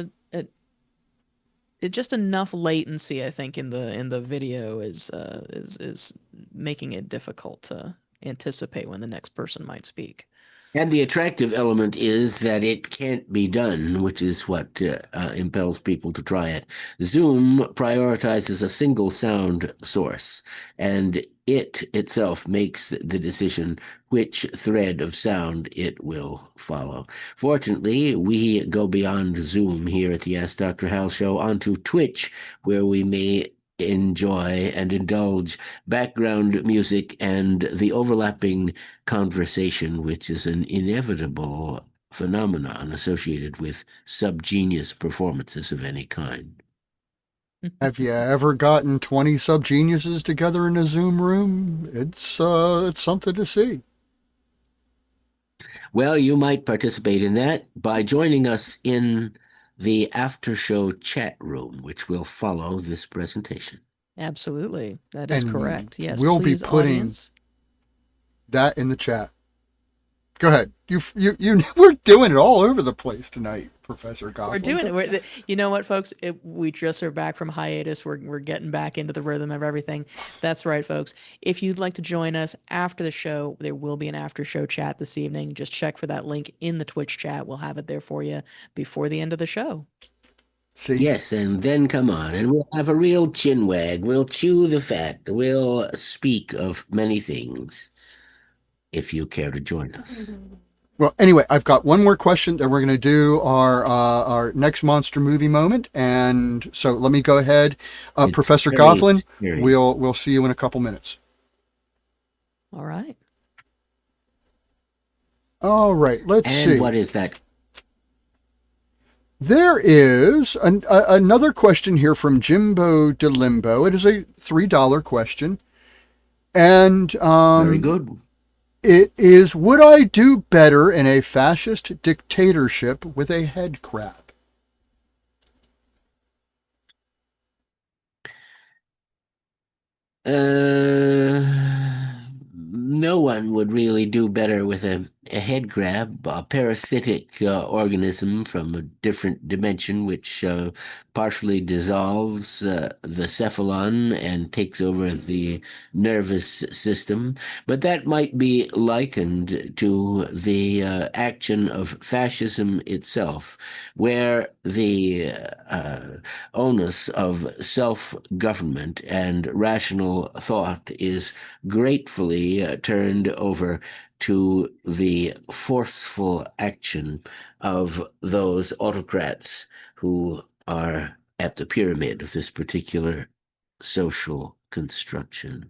it's just enough latency, I think, in the video is making it difficult to anticipate when the next person might speak. And the attractive element is that it can't be done, which is what impels people to try it. Zoom prioritizes a single sound source, and it itself makes the decision which thread of sound it will follow. Fortunately, we go beyond Zoom here at the Ask Dr. Hal Show onto Twitch, where we may enjoy and indulge background music and the overlapping conversation, which is an inevitable phenomenon associated with subgenius performances of any kind. Have you ever gotten 20 subgeniuses together in a Zoom room? It's something to see. Well, you might participate in that by joining us in the after show chat room, which will follow this presentation. Absolutely. That is And correct. Yes, we'll be please, putting audience. that in the chat. Go ahead. We're doing it all over the place tonight, Professor Gofflin. We're doing it. You know what, folks? We just are back from hiatus. We're getting back into the rhythm of everything. That's right, folks. If you'd like to join us after the show, there will be an after show chat this evening. Just check for that link in the Twitch chat. We'll have it there for you before the end of the show. See? Yes, and then come on, and we'll have a real chinwag. We'll chew the fat. We'll speak of many things, if you care to join us. Well, anyway, I've got one more question. Then we're going to do our next monster movie moment, and so let me go ahead, Professor Gofflin. We'll see you in a couple minutes. All right. All right. Let's see. And what is that? There is another question here from Jimbo DeLimbo. It is a $3 question, and Very good. It is, would I do better in a fascist dictatorship with a head crab? No one would really do better with a head crab, a parasitic organism from a different dimension, which partially dissolves the cephalon and takes over the nervous system. But that might be likened to the action of fascism itself, where the onus of self-government and rational thought is gratefully turned over to the forceful action of those autocrats who are at the pyramid of this particular social construction.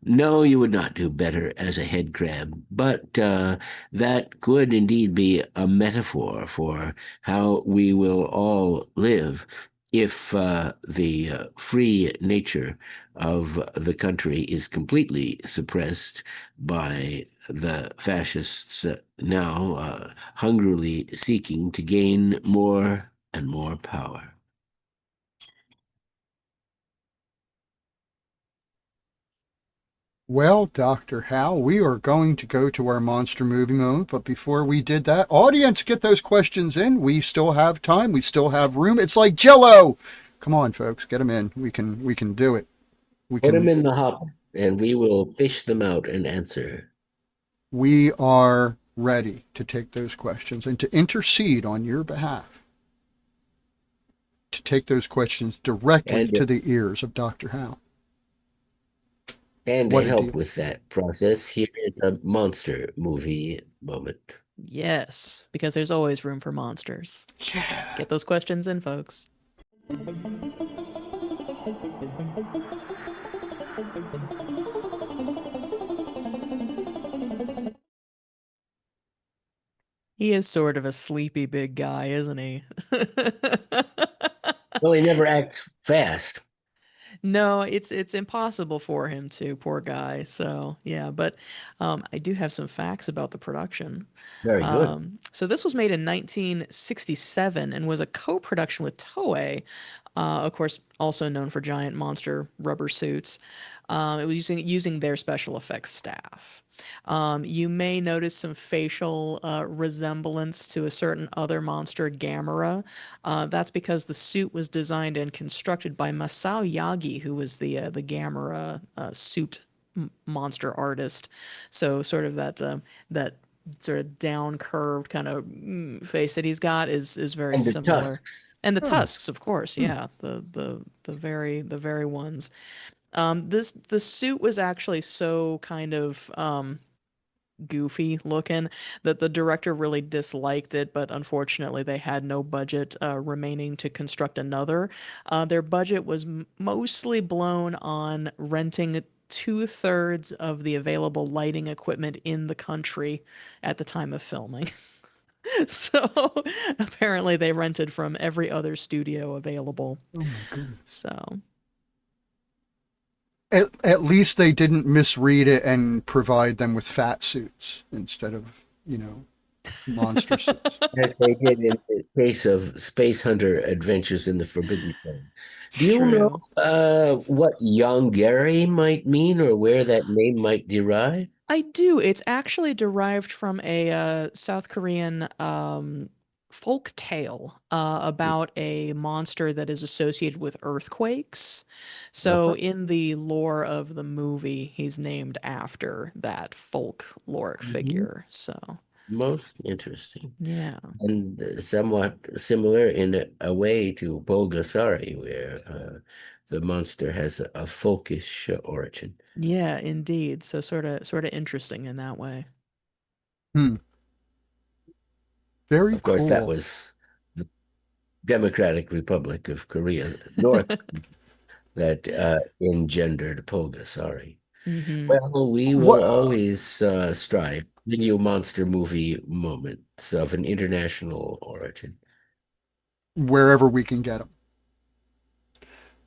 No, you would not do better as a head crab, but that could indeed be a metaphor for how we will all live if the free nature of the country is completely suppressed by the fascists now hungrily seeking to gain more and more power. Well, Dr. Hal, we are going to go to our monster movie moment, but before we did that, audience, get those questions in. We still have time. We still have room. It's like Jell-O. Come on, folks, get them in. We can do it. Put them in the hopper, and we will fish them out and answer. We are ready to take those questions and to intercede on your behalf. To take those questions directly to the ears of Dr. Hal. And to help with that process, here is a monster movie moment. Yes, because there's always room for monsters. Yeah. Get those questions in, folks. He is sort of a sleepy big guy, isn't he? Well, he never acts fast. No, it's impossible for him to, poor guy. So yeah, but I do have some facts about the production. Very good. So this was made in 1967 and was a co-production with Toei, of course, also known for giant monster rubber suits. It was using their special effects staff. You may notice some facial resemblance to a certain other monster, Gamera. That's because the suit was designed and constructed by Masao Yagi, who was the Gamera suit monster artist. So sort of that sort of down curved kind of face that he's got is very And the similar. tusk. And the Oh, tusks, of course, yeah, the very ones. The suit was actually so kind of goofy looking that the director really disliked it, but unfortunately they had no budget remaining to construct another. Their budget was mostly blown on renting two-thirds of the available lighting equipment in the country at the time of filming. So apparently they rented from every other studio available. oh my goodness. So At least they didn't misread it and provide them with fat suits instead of, monster suits. As they did in the case of Space Hunter Adventures in the Forbidden Zone. Do you know true. what young Gary might mean or where that name might derive? I do. It's actually derived from a South Korean folk tale about a monster that is associated with earthquakes. So, in the lore of the movie, he's named after that folkloric Mhm. figure. So, Most interesting. yeah. And somewhat similar in a way to Bulgasari, where the monster has a folkish origin. Yeah, indeed. So sort of interesting in that way. Hmm. Very Of course, that cool. was the Democratic Republic of Korea, North, that engendered Bulgasari. Hmm. Well, we will What, always strive to new monster movie moments of an international origin. wherever we can get them.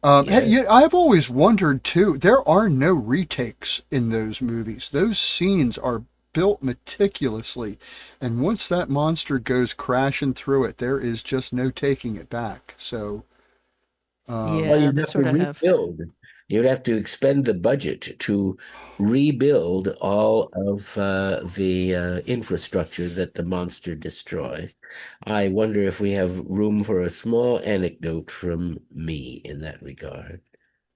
Hey, Yeah. yeah, I've always wondered too. There are no retakes in those movies. Those scenes are built meticulously, and once that monster goes crashing through it, there is just no taking it back. So, Well, Yeah, you'd they have to sort of have. rebuild. You'd have to expend the budget to rebuild all of the infrastructure that the monster destroys. I wonder if we have room for a small anecdote from me in that regard.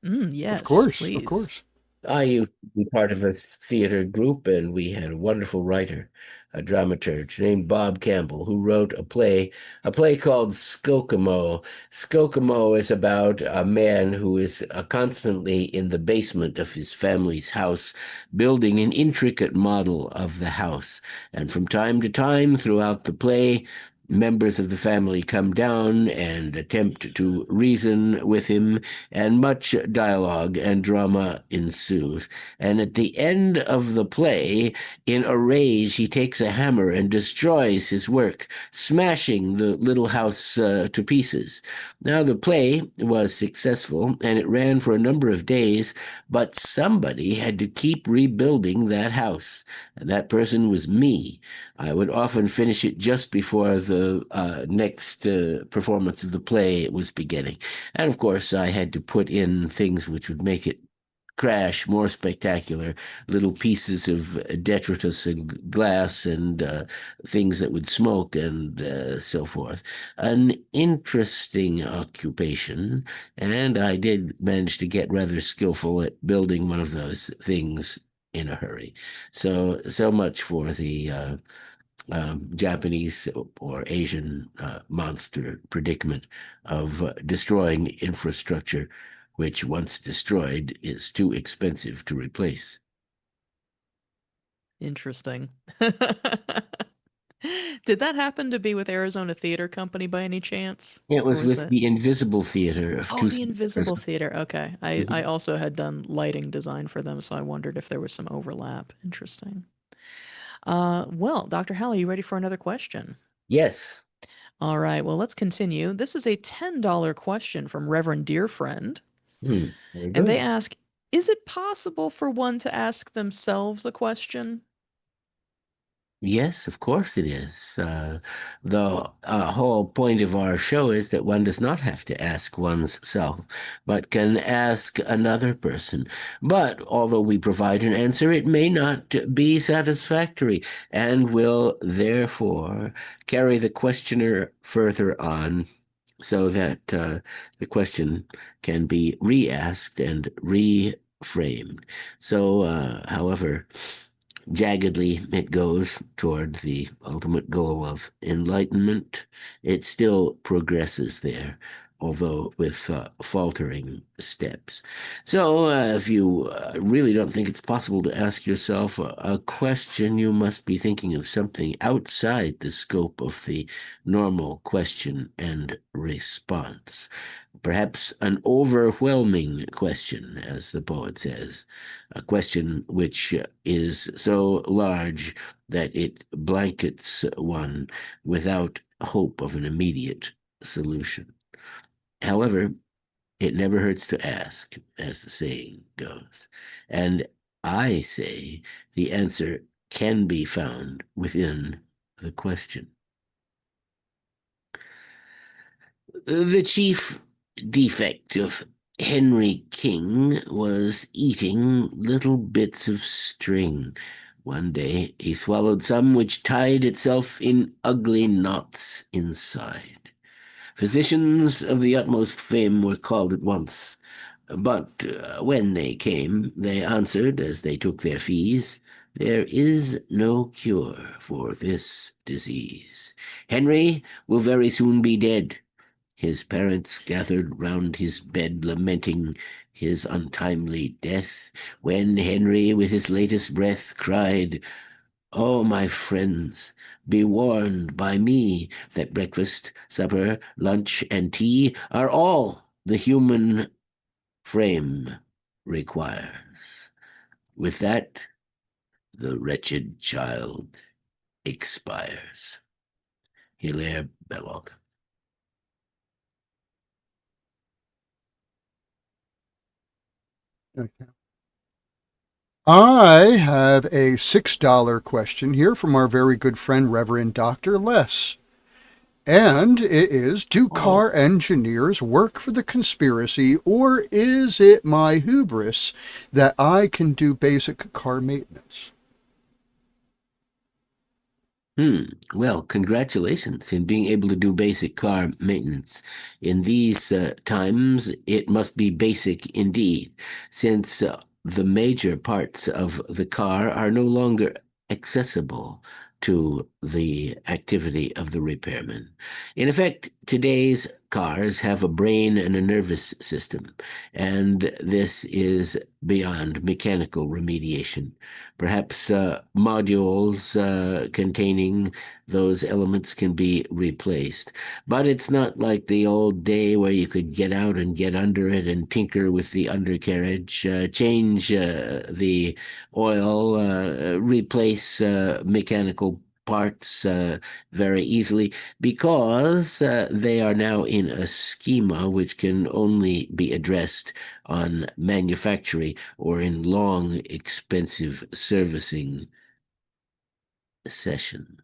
of Yes, course, of please. course. I used to be part of a theater group, and we had a wonderful writer, a dramaturge named Bob Campbell, who wrote a play called Skokomo. Skokomo is about a man who is constantly in the basement of his family's house, building an intricate model of the house. And from time to time throughout the play, members of the family come down and attempt to reason with him, and much dialogue and drama ensues. And at the end of the play, in a rage, he takes a hammer and destroys his work, smashing the little house to pieces. Now, the play was successful and it ran for a number of days, but somebody had to keep rebuilding that house. And that person was me. I would often finish it just before the next performance of the play was beginning. And of course, I had to put in things which would make it crash more spectacular, little pieces of detritus and glass and things that would smoke and so forth. An interesting occupation, and I did manage to get rather skillful at building one of those things in a hurry. So much for the Japanese or Asian monster predicament of destroying infrastructure, which once destroyed is too expensive to replace. Interesting. Did that happen to be with Arizona Theater Company by any chance? It Or was was with that? the Invisible Theater of Oh, the Tucson, Invisible Arizona. Theater. Okay. I Mhm. also had done lighting design for them, so I wondered if there was some overlap. Interesting. Well, Dr. Hal, are you ready for another question? Yes. All right, well, let's continue. This is a $10 question from Reverend Dear Friend. Very And they good. ask, is it possible for one to ask themselves a question? Yes, of course it is. The whole point of our show is that one does not have to ask one's self, but can ask another person. But although we provide an answer, it may not be satisfactory and will therefore carry the questioner further on so that the question can be re-asked and reframed. So, however jaggedly it goes toward the ultimate goal of enlightenment, it still progresses there, although with faltering steps. So, if you really don't think it's possible to ask yourself a question, you must be thinking of something outside the scope of the normal question and response. Perhaps an overwhelming question, as the poet says, a question which is so large that it blankets one without hope of an immediate solution. However, it never hurts to ask, as the saying goes. And I say the answer can be found within the question. The chief defect of Henry King was eating little bits of string. One day he swallowed some which tied itself in ugly knots inside. Physicians of the utmost fame were called at once, but when they came, they answered as they took their fees, "There is no cure for this disease. Henry will very soon be dead." His parents gathered round his bed, lamenting his untimely death, when Henry, with his latest breath, cried, "Oh, my friends, be warned by me that breakfast, supper, lunch, and tea are all the human frame requires." With that, the wretched child expires. Hilaire Belloc. Okay. I have a $6 question here from our very good friend, Reverend Dr. Les. And it is, do car engineers work for the conspiracy, or is it my hubris that I can do basic car maintenance? Well, congratulations in being able to do basic car maintenance. In these times, it must be basic indeed, since the major parts of the car are no longer accessible to the activity of the repairman. In effect, today's cars have a brain and a nervous system, and this is beyond mechanical remediation. Perhaps modules containing those elements can be replaced. But it's not like the old day where you could get out and get under it and tinker with the undercarriage, change the oil, replace mechanical parts very easily, because they are now in a schema which can only be addressed on manufacturing or in long, expensive servicing sessions.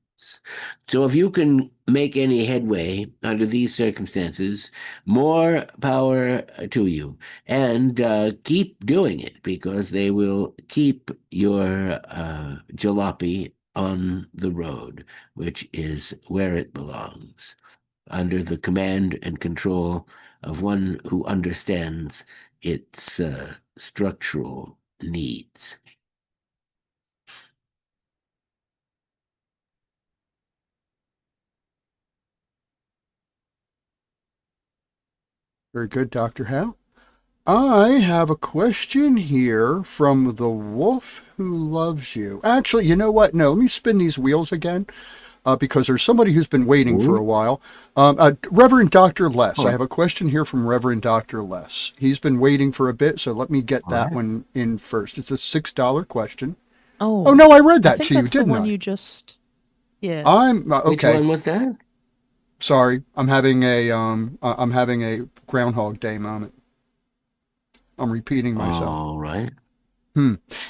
So if you can make any headway under these circumstances, more power to you. And keep doing it, because they will keep your jalopy on the road, which is where it belongs, under the command and control of one who understands its structural needs. Very good, Dr. Howe. I have a question here from the wolf who loves you. Actually, you know what? No, let me spin these wheels again, because there's somebody who's been waiting for a while. Reverend Dr. Les. I have a question here from Reverend Dr. Les. He's been waiting for a bit, so let me get that one in first. It's a $6 question. Oh, no, I read I that think to you, that's the didn't one I? you just. Yes. I'm Which okay. one was that? Sorry, I'm having a Groundhog Day moment. I'm repeating myself. All right.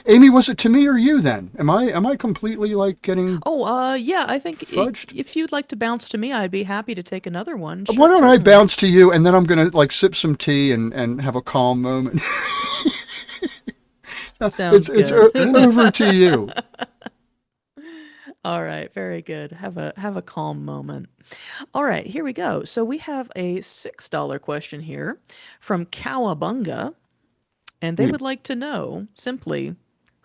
Amy, was it to me or you then? Am I completely like getting Oh, yeah, I think fudged? if you'd like to bounce to me, I'd be happy to take another one. Why Sure, don't I certainly. bounce to you, and then I'm gonna like sip some tea and have a calm moment. Sounds It's good. over to you. All right, very good. Have a calm moment. All right, here we go. So we have a $6 question here from Cowabunga, and they Hmm. would like to know simply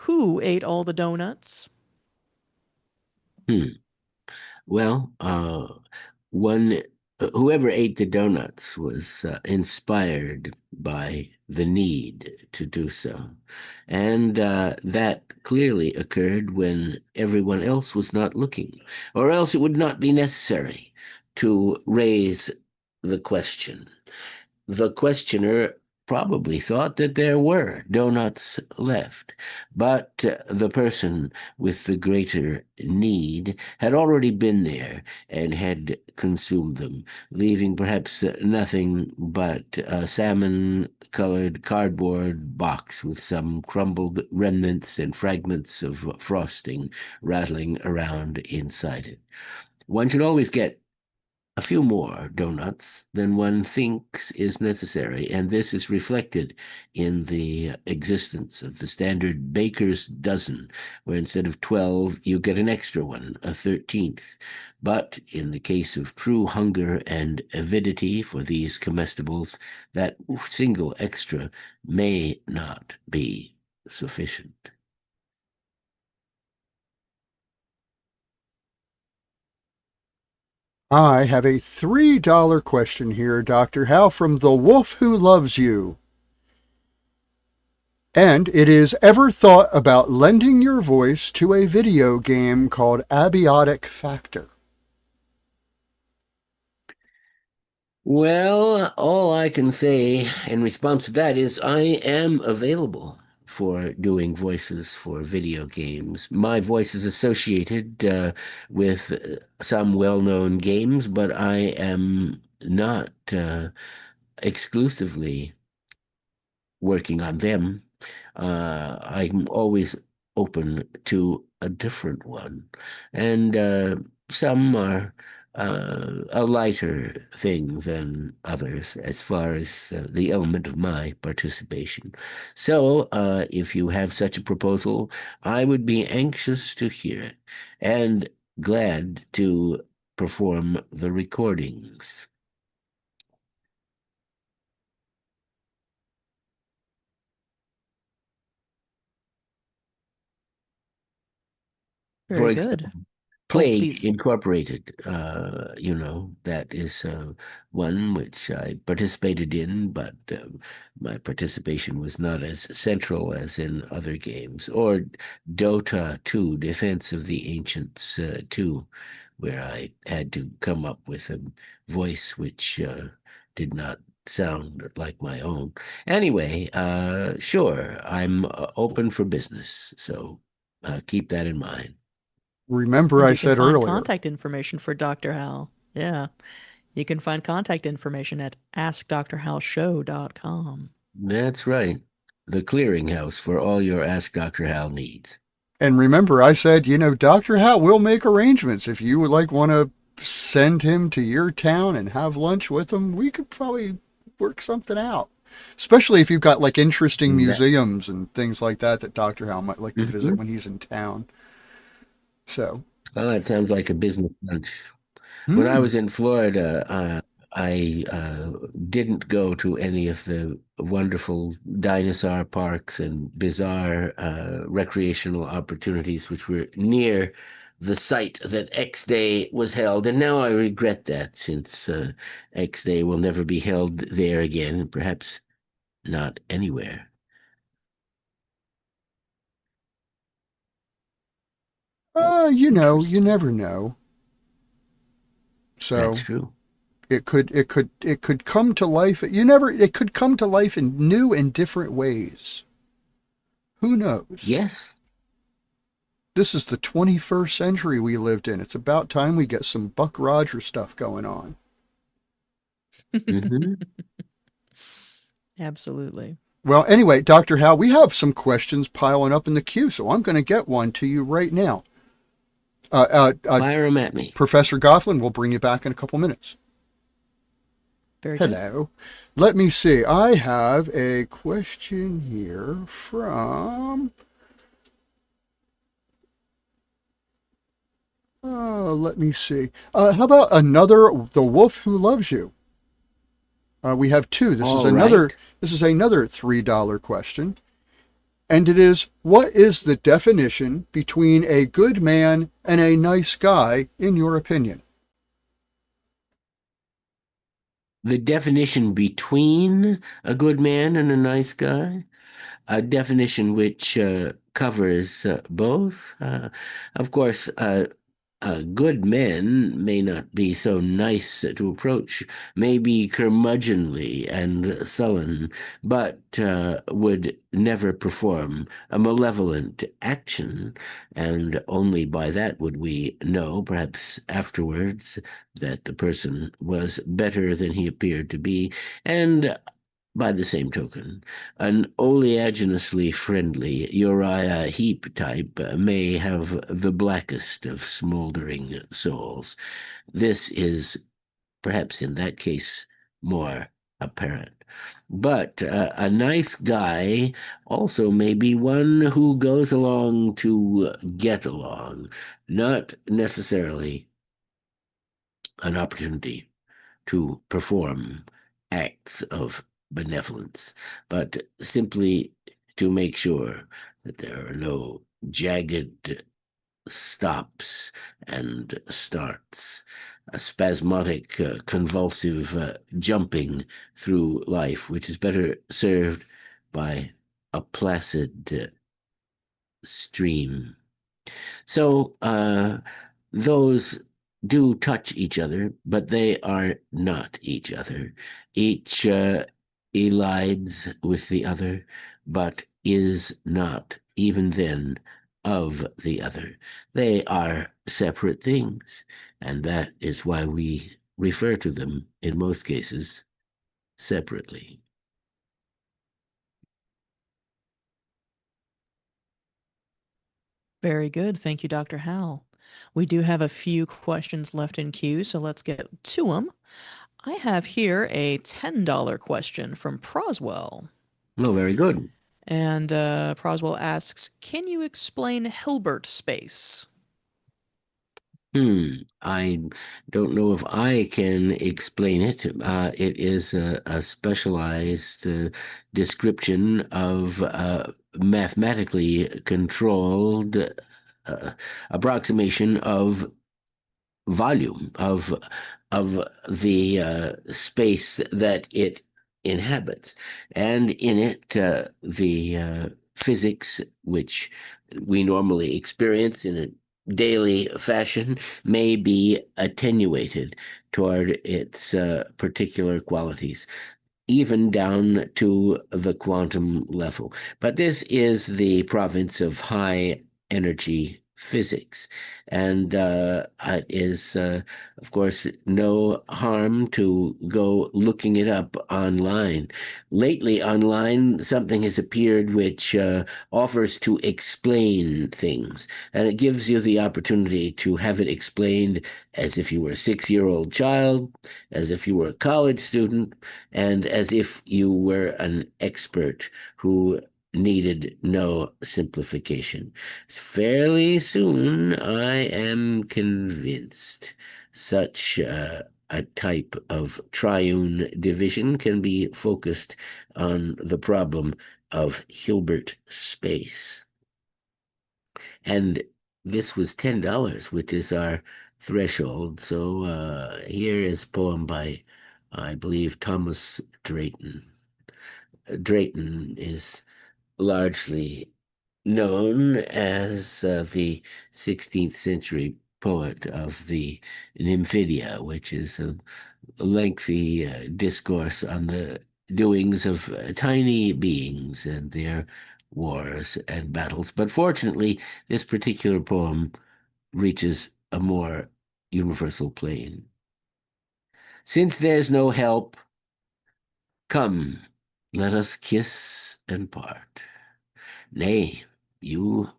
who ate all the donuts? Hmm. Well, one whoever ate the donuts was inspired by the need to do so, and that clearly occurred when everyone else was not looking, or else it would not be necessary to raise the question. The questioner probably thought that there were donuts left, but the person with the greater need had already been there and had consumed them, leaving perhaps nothing but a salmon-colored cardboard box with some crumbled remnants and fragments of frosting rattling around inside it. One should always get a few more donuts than one thinks is necessary, and this is reflected in the existence of the standard baker's dozen, where instead of 12, you get an extra one, a 13th. But in the case of true hunger and avidity for these comestibles, that single extra may not be sufficient. I have a $3 question here, Dr. Hal, from The Wolf Who Loves You. And it is, ever thought about lending your voice to a video game called Abiotic Factor? Well, all I can say in response to that is I am available for doing voices for video games. My voice is associated with some well-known games, but I am not exclusively working on them. I'm always open to a different one, and some are a lighter thing than others as far as the element of my participation. So, if you have such a proposal, I would be anxious to hear it and glad to perform the recordings. For Very example, good. Oh, Plague please. Incorporated, that is one which I participated in, but my participation was not as central as in other games. Or Dota 2, Defense of the Ancients 2, where I had to come up with a voice which did not sound like my own. Anyway, sure, I'm open for business, so keep that in mind. Remember, And I you can said find earlier. contact information for Dr. Hal. Yeah. You can find contact information at AskDrHalShow.com. That's right. The clearinghouse for all your Ask Dr. Hal needs. And remember, I said, Dr. Hal will make arrangements. If you would want to send him to your town and have lunch with him, we could probably work something out. Especially if you've got like interesting That, museums and things like that Dr. Hal might like to visit Mhm. when he's in town. So, Well, that sounds like a business lunch. When I hmm. was in Florida, I didn't go to any of the wonderful dinosaur parks and bizarre recreational opportunities which were near the site that X Day was held. And now I regret that, since X Day will never be held there again, perhaps not anywhere. You Interesting. never know. That's So true. it could come to life. It could come to life in new and different ways. Who knows? Yes. This is the 21st century we lived in. It's about time we get some Buck Rogers stuff going on. Hmm. Absolutely. Well, anyway, Dr. Hal, we have some questions piling up in the queue, so I'm going to get one to you right now. Fire 'em at me. Professor Gofflin, we'll bring you back in a couple minutes. Very good. Hello. Let me see. I have a question here from... let me see. How about The Wolf Who Loves You? We have two. This is another $3 question. And it is, what is the definition between a good man and a nice guy, in your opinion? The definition between a good man and a nice guy? A definition which covers both. Of course, good men may not be so nice to approach, may be curmudgeonly and sullen, but would never perform a malevolent action, and only by that would we know, perhaps afterwards, that the person was better than he appeared to be, and by the same token, an oleaginously friendly Uriah Heep type may have the blackest of smoldering souls. This is perhaps in that case more apparent. But a nice guy also may be one who goes along to get along, not necessarily an opportunity to perform acts of benevolence, but simply to make sure that there are no jagged stops and starts, a spasmodic, convulsive jumping through life, which is better served by a placid stream. So those do touch each other, but they are not each other. Each elides with the other, but is not, even then, of the other. They are separate things, and that is why we refer to them, in most cases, separately. Very good. Thank you, Dr. Hal. We do have a few questions left in queue, so let's get to them. I have here a $10 question from Proswell. Oh, very good. And Proswell asks, can you explain Hilbert space? I don't know if I can explain it. It is a specialized description of mathematically controlled approximation of volume of the space that it inhabits, and in it the physics which we normally experience in a daily fashion may be attenuated toward its particular qualities, even down to the quantum level. But this is the province of high energy physics, and it is, of course, no harm to go looking it up online. Lately, online, something has appeared which offers to explain things, and it gives you the opportunity to have it explained as if you were a 6-year-old child, as if you were a college student, and as if you were an expert who needed no simplification. Fairly soon, I am convinced such a type of triune division can be focused on the problem of Hilbert space. And this was $10, which is our threshold. So here is a poem by, I believe, Thomas Drayton. Drayton is largely known as the 16th century poet of the Nymphidia, which is a lengthy discourse on the doings of tiny beings and their wars and battles. But fortunately, this particular poem reaches a more universal plane. Since there's no help, come, let us kiss and part. Nay, you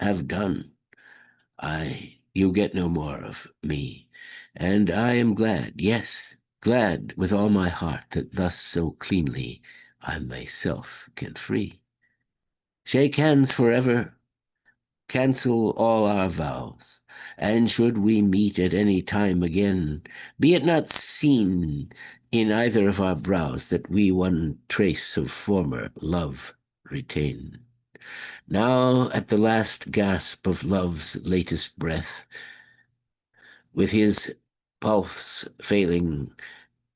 have done. You get no more of me, and I am glad, yes, glad with all my heart that thus so cleanly I myself can free. Shake hands forever, cancel all our vows, and should we meet at any time again, be it not seen in either of our brows that we one trace of former love retain. Now at the last gasp of love's latest breath, with his pulse failing,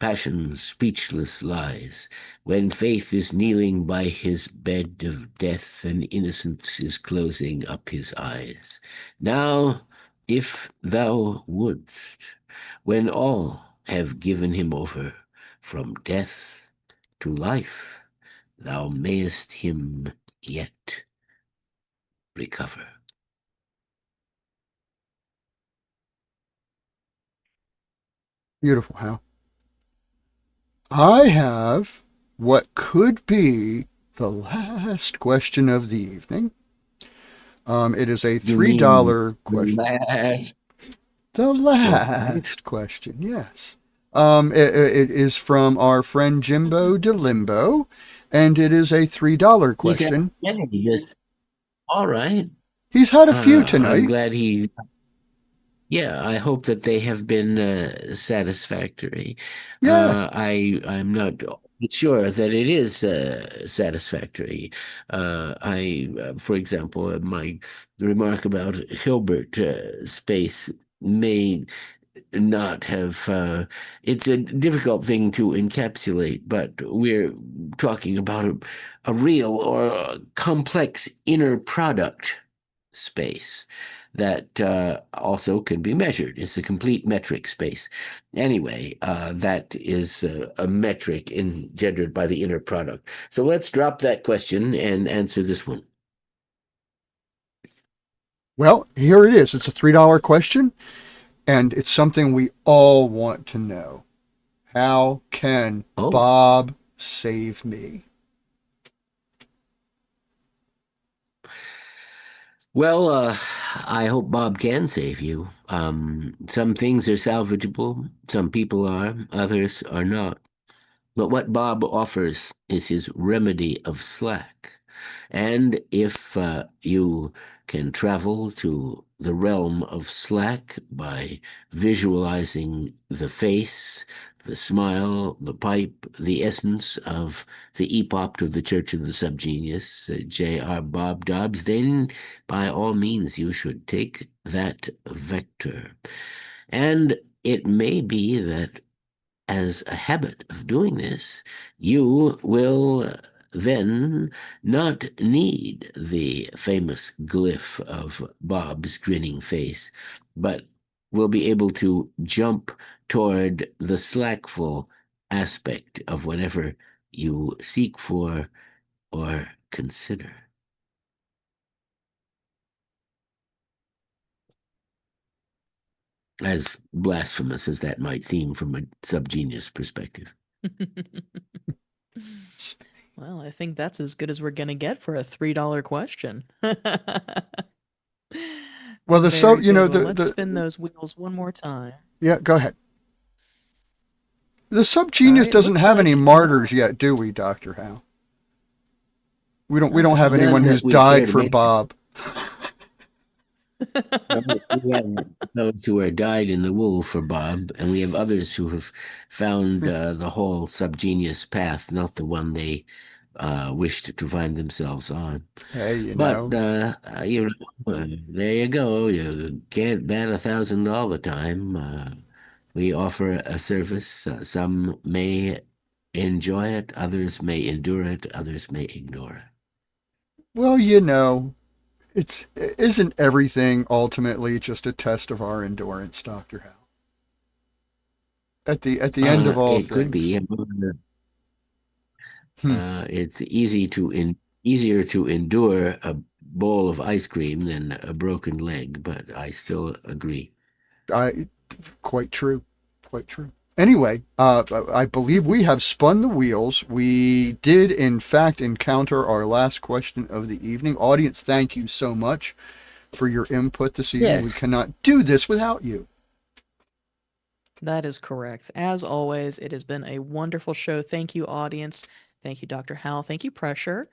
passion speechless lies, when faith is kneeling by his bed of death and innocence is closing up his eyes. Now, if thou wouldst, when all have given him over, from death to life, thou mayest him yet recover. Beautiful, Hal. I have what could be the last question of the evening. It is a $3 question. The last question, yes. It is from our friend Jimbo DeLimbo, and it is a $3 question. Yes. All right. He's had a few tonight. I'm glad he... Yeah, I hope that they have been satisfactory. Yeah. I'm not sure that it is satisfactory. For example, my remark about Hilbert space may not have... it's a difficult thing to encapsulate, but we're talking about a real or a complex inner product space that also can be measured. It's a complete metric space. Anyway, that is a metric engendered by the inner product. So let's drop that question and answer this one. Well, here it is. It's a $3 question, and it's something we all want to know. How can Bob save me? Well, I hope Bob can save you. Some things are salvageable, some people are, others are not. But what Bob offers is his remedy of slack. And if you can travel to the realm of slack by visualizing the face, the smile, the pipe, the essence of the epopt of the Church of the Subgenius, J.R. Bob Dobbs, then by all means you should take that vector. And it may be that as a habit of doing this, you will then not need the famous glyph of Bob's grinning face, but will be able to jump toward the slackful aspect of whatever you seek for or consider. As blasphemous as that might seem from a subgenius perspective. Well, I think that's as good as we're going to get for a $3 question. Well, let's spin those wheels one more time. Yeah, go ahead. The subgenius doesn't have any martyrs yet, do we, Dr. Hal? We don't have anyone who's died for Bob. We have those who are died in the wool for Bob, and we have others who have found the whole subgenius path, not the one they wished to find themselves on. Hey, there you go. You can't bat 1,000 all the time. We offer a service. Some may enjoy it, others may endure it, others may ignore it. Well, isn't everything ultimately just a test of our endurance, Dr. Hal? At the end of all things. It could be. It's easier to endure a bowl of ice cream than a broken leg, but I still agree. Quite true. Quite true. Anyway, I believe we have spun the wheels. We did, in fact, encounter our last question of the evening. Audience, thank you so much for your input this evening. We Yes. cannot do this without you. That is correct. As always, it has been a wonderful show. Thank you, audience. Thank you, Dr. Hal. Thank you, Pressure.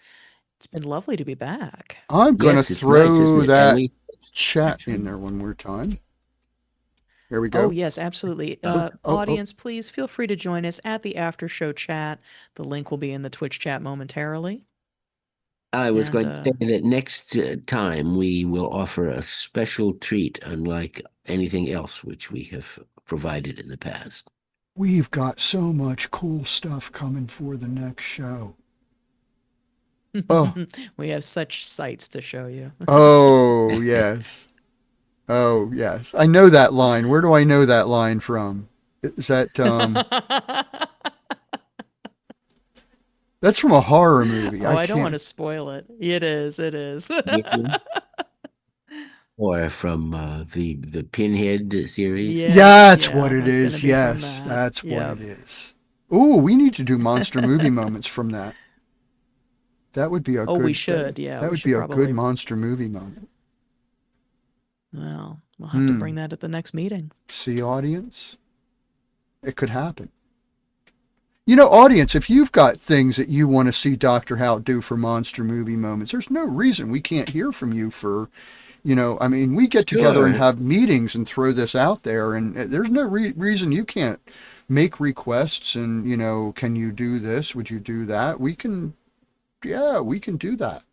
It's been lovely to be back. I'm going to Yes, it's nice, isn't throw it? that chat in there one more time. There we go. Oh, yes, absolutely. Audience, please feel free to join us at the after show chat. The link will be in the Twitch chat momentarily. I was And, going to say that next time we will offer a special treat, unlike anything else which we have provided in the past. We've got so much cool stuff coming for the next show. Oh, we have such sights to show you. oh, yes. Oh, yes. I know that line. Where do I know that line from? Is that, that's from a horror movie. I don't want to spoil it. It is. Or from the Pinhead series. Yeah, that's yeah, what it that's is. gonna be from Yes, that. that's Yep. what it is. Ooh, we need to do monster movie moments from that. That would be a good. Oh, we should. Yeah, that we would should be a probably... good monster movie moment. Well, we'll have to bring that at the next meeting. See, audience, it could happen. You know, audience, if you've got things that you want to see Dr. Hal do for monster movie moments, there's no reason we can't hear from you for, you know, I mean, we get together and have meetings and throw this out there, and there's no reason you can't make requests and, you know, can you do this? Would you do that? We can, yeah, we can do that.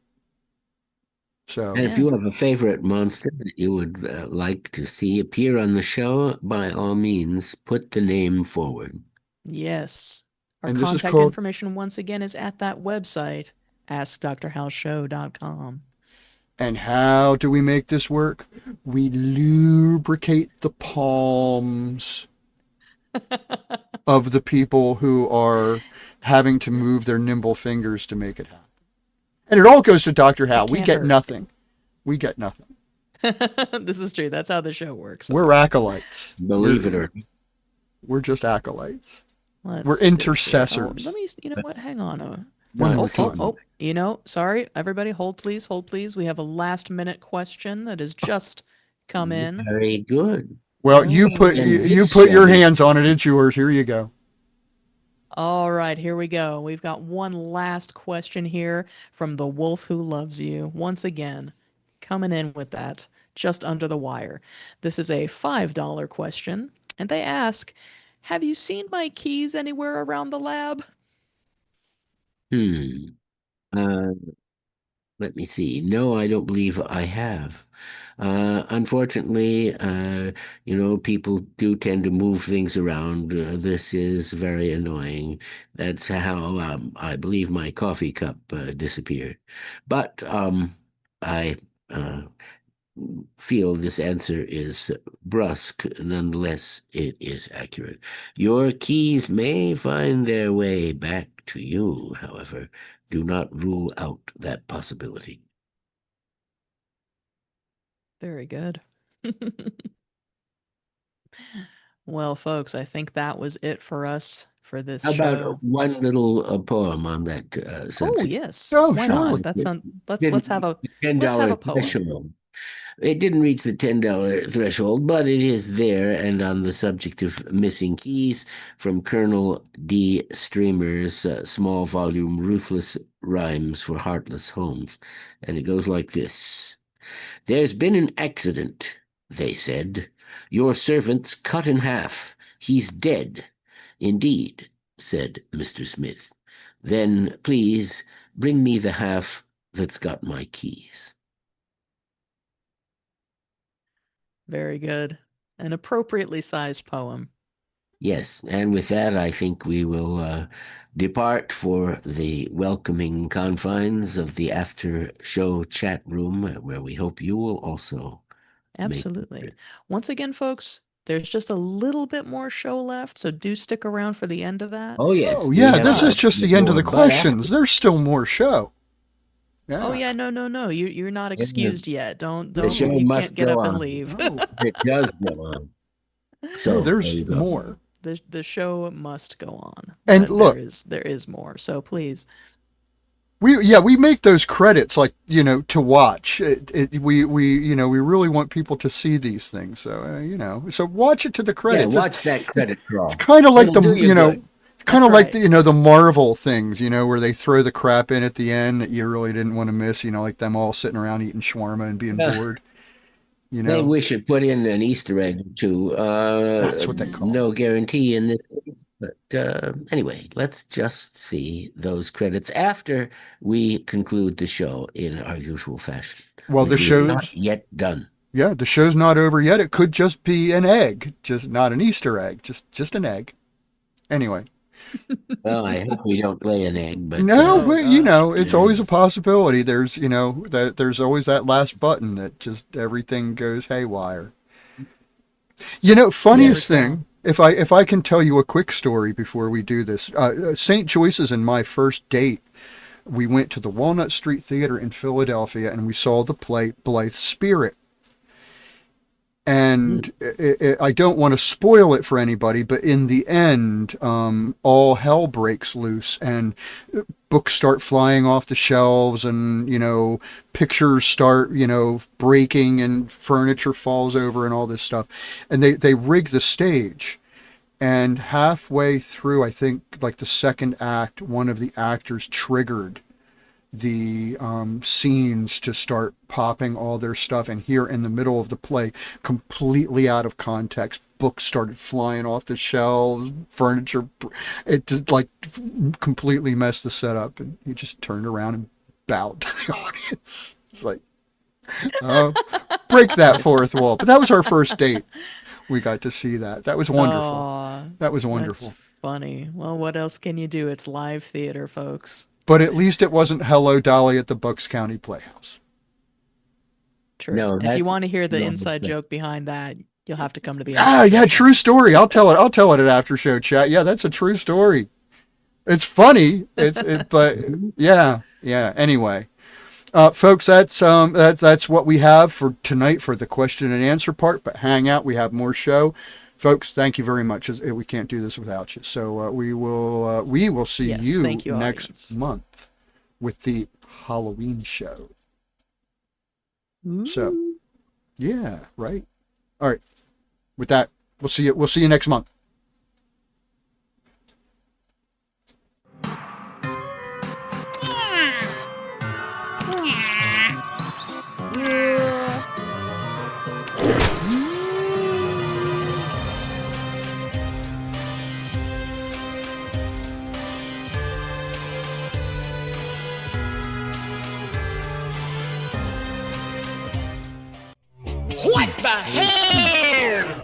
So, And if you have a favorite monster that you would like to see appear on the show, by all means, put the name forward. Yes. Our And this is contact called- information, once again, is at that website, askdrhalshow.com. and how do we make this work? We lubricate the palms of the people who are having to move their nimble fingers to make it happen. And it all goes to Dr. Hal. We can't get hurt. nothing. We get nothing. This is true. That's how the show works. We're acolytes. Believe it or We're just acolytes. Let's We're see here. intercessors. Let me, you know what? Hang on. not. You know, sorry, everybody, hold please. We have a last minute question that has just come in. Very good. Well, you put your hands on it. It's yours. Here you go. All right, here we go. We've got one last question here from the Wolf Who Loves You. Once again, coming in with that just under the wire. This is a $5 question, and they ask, have you seen my keys anywhere around the lab? Let me see. No, I don't believe I have. Unfortunately, people do tend to move things around. This is very annoying. That's how I believe my coffee cup disappeared. But I feel this answer is brusque. Nonetheless, it is accurate. Your keys may find their way back to you, however. Do not rule out that possibility. Very good. Well, folks, I think that was it for us for this How show. about one little poem on that subject? Oh, yes. Oh, Why sure. not? Let's have a poem. threshold. It didn't reach the $10 threshold, but it is there. And on the subject of missing keys, from Colonel D. Streamer's small volume, Ruthless Rhymes for Heartless Homes. And it goes like this. There's been an accident, they said. Your servant's cut in half. He's dead. Indeed, said Mr. Smith. Then, please, bring me the half that's got my keys. Very good. An appropriately sized poem. Yes, and with that, I think we will depart for the welcoming confines of the after-show chat room, where we hope you will also. Absolutely. Once again, folks, there's just a little bit more show left, so do stick around for the end of that. Oh, yes. Oh, yeah, this is just the end of the questions. There's still more show. Yeah. Oh yeah, no. You're not excused yet. Don't. The show You must can't get go up and on. leave. It does go on. So So there's there you go. more. the show must go on. And But look, there is more. So please. we make those credits like, to watch. We really want people to see these things. So, so watch it to the credits. Yeah, watch that credit roll. It's kind of like It'll do you good. kind of That's like right. the Marvel things, where they throw the crap in at the end that you really didn't want to miss, like them all sitting around eating shawarma and being Yeah. bored, Maybe we should put in an Easter egg too. That's what they call No guarantee in this case, but anyway, let's just see those credits after we conclude the show in our usual fashion. Well, the which we have not show's yet done. Yeah, the show's not over yet. It could just be an egg, just not an Easter egg, just an egg. Anyway. Well, I hope we don't lay an egg, but No, but it's yeah. always a possibility. There's, that there's always that last button that just everything goes haywire. Funniest thing, if I can tell you a quick story before we do this, St. Joyce's and my first date, we went to the Walnut Street Theater in Philadelphia and we saw the play Blythe Spirit. And I don't want to spoil it for anybody, but in the end, all hell breaks loose and books start flying off the shelves and, pictures start, breaking and furniture falls over and all this stuff. And they rig the stage. And halfway through, I think like the second act, one of the actors triggered the scenes to start popping all their stuff, and here in the middle of the play, completely out of context, books started flying off the shelves, furniture, it just like completely messed the setup, and he just turned around and bowed to the audience. It's like, oh, break that fourth wall. But that was our first date. We got to see that. That was wonderful. That was wonderful. That's funny. Well, what else can you do? It's live theater, folks. But at least it wasn't Hello Dolly at the Bucks County Playhouse. True. No, if you want to hear the no, inside that's- joke behind that, you'll have to come to the Yeah, true story. I'll tell it at after show chat. Yeah, that's a true story. It's funny. But yeah. Anyway, folks, that's what we have for tonight for the question and answer part. But hang out, we have more show. Folks, thank you very much. We can't do this without you. So we will see you next audience. month with the Halloween show. So, yeah, right. All right. With that, we'll see you next month. What the hell?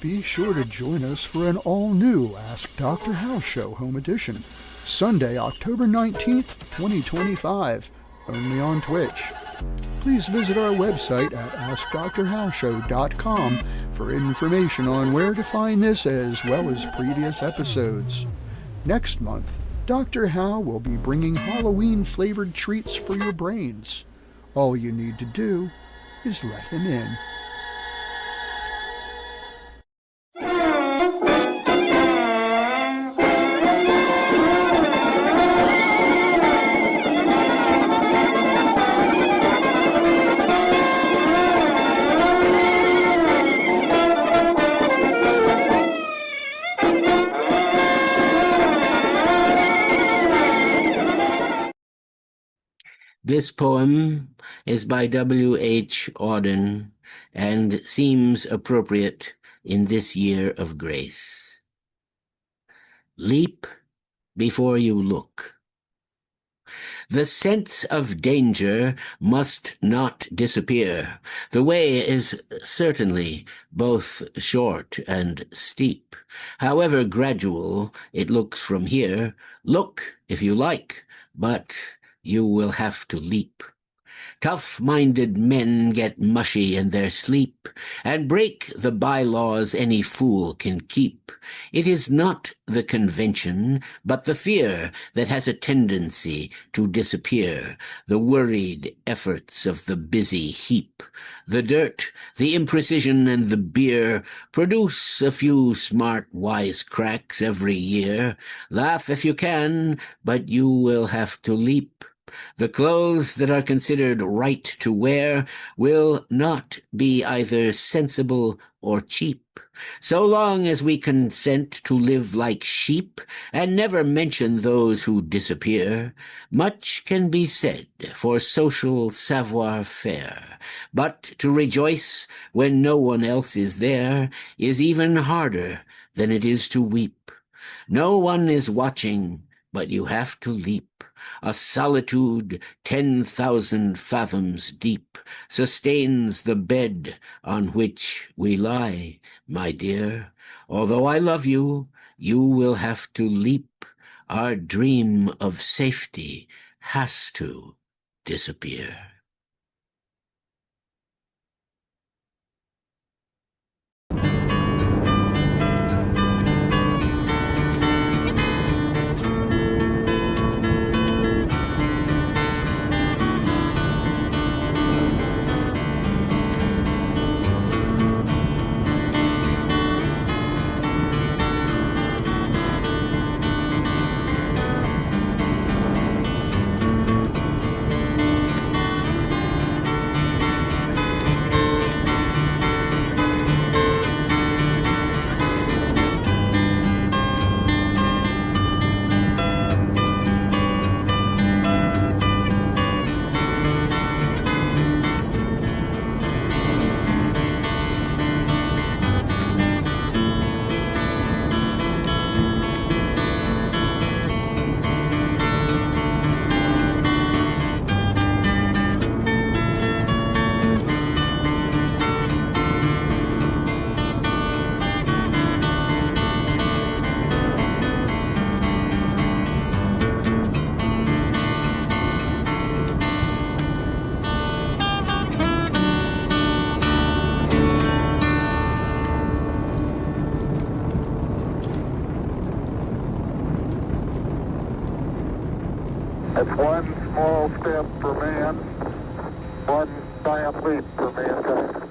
Be sure to join us for an all-new Ask Dr. House Show Home Edition, Sunday, October 19th, 2025, only on Twitch. Please visit our website at AskDrHowShow.com for information on where to find this as well as previous episodes. Next month, Dr. Howe will be bringing Halloween-flavored treats for your brains. All you need to do is let him in. This poem is by W.H. Auden and seems appropriate in this year of grace. Leap before you look. The sense of danger must not disappear. The way is certainly both short and steep. However gradual it looks from here, look if you like, but you will have to leap. Tough-minded men get mushy in their sleep and break the bylaws any fool can keep. It is not the convention, but the fear that has a tendency to disappear, the worried efforts of the busy heap. The dirt, the imprecision, and the beer produce a few smart wisecracks every year. Laugh if you can, but you will have to leap. The clothes that are considered right to wear will not be either sensible or cheap. So long as we consent to live like sheep and never mention those who disappear, much can be said for social savoir-faire. But to rejoice when no one else is there is even harder than it is to weep. No one is watching, but you have to leap. A solitude 10,000 fathoms deep sustains the bed on which we lie, my dear. Although I love you, you will have to leap. Our dream of safety has to disappear. It's one small step for man, one giant leap for mankind.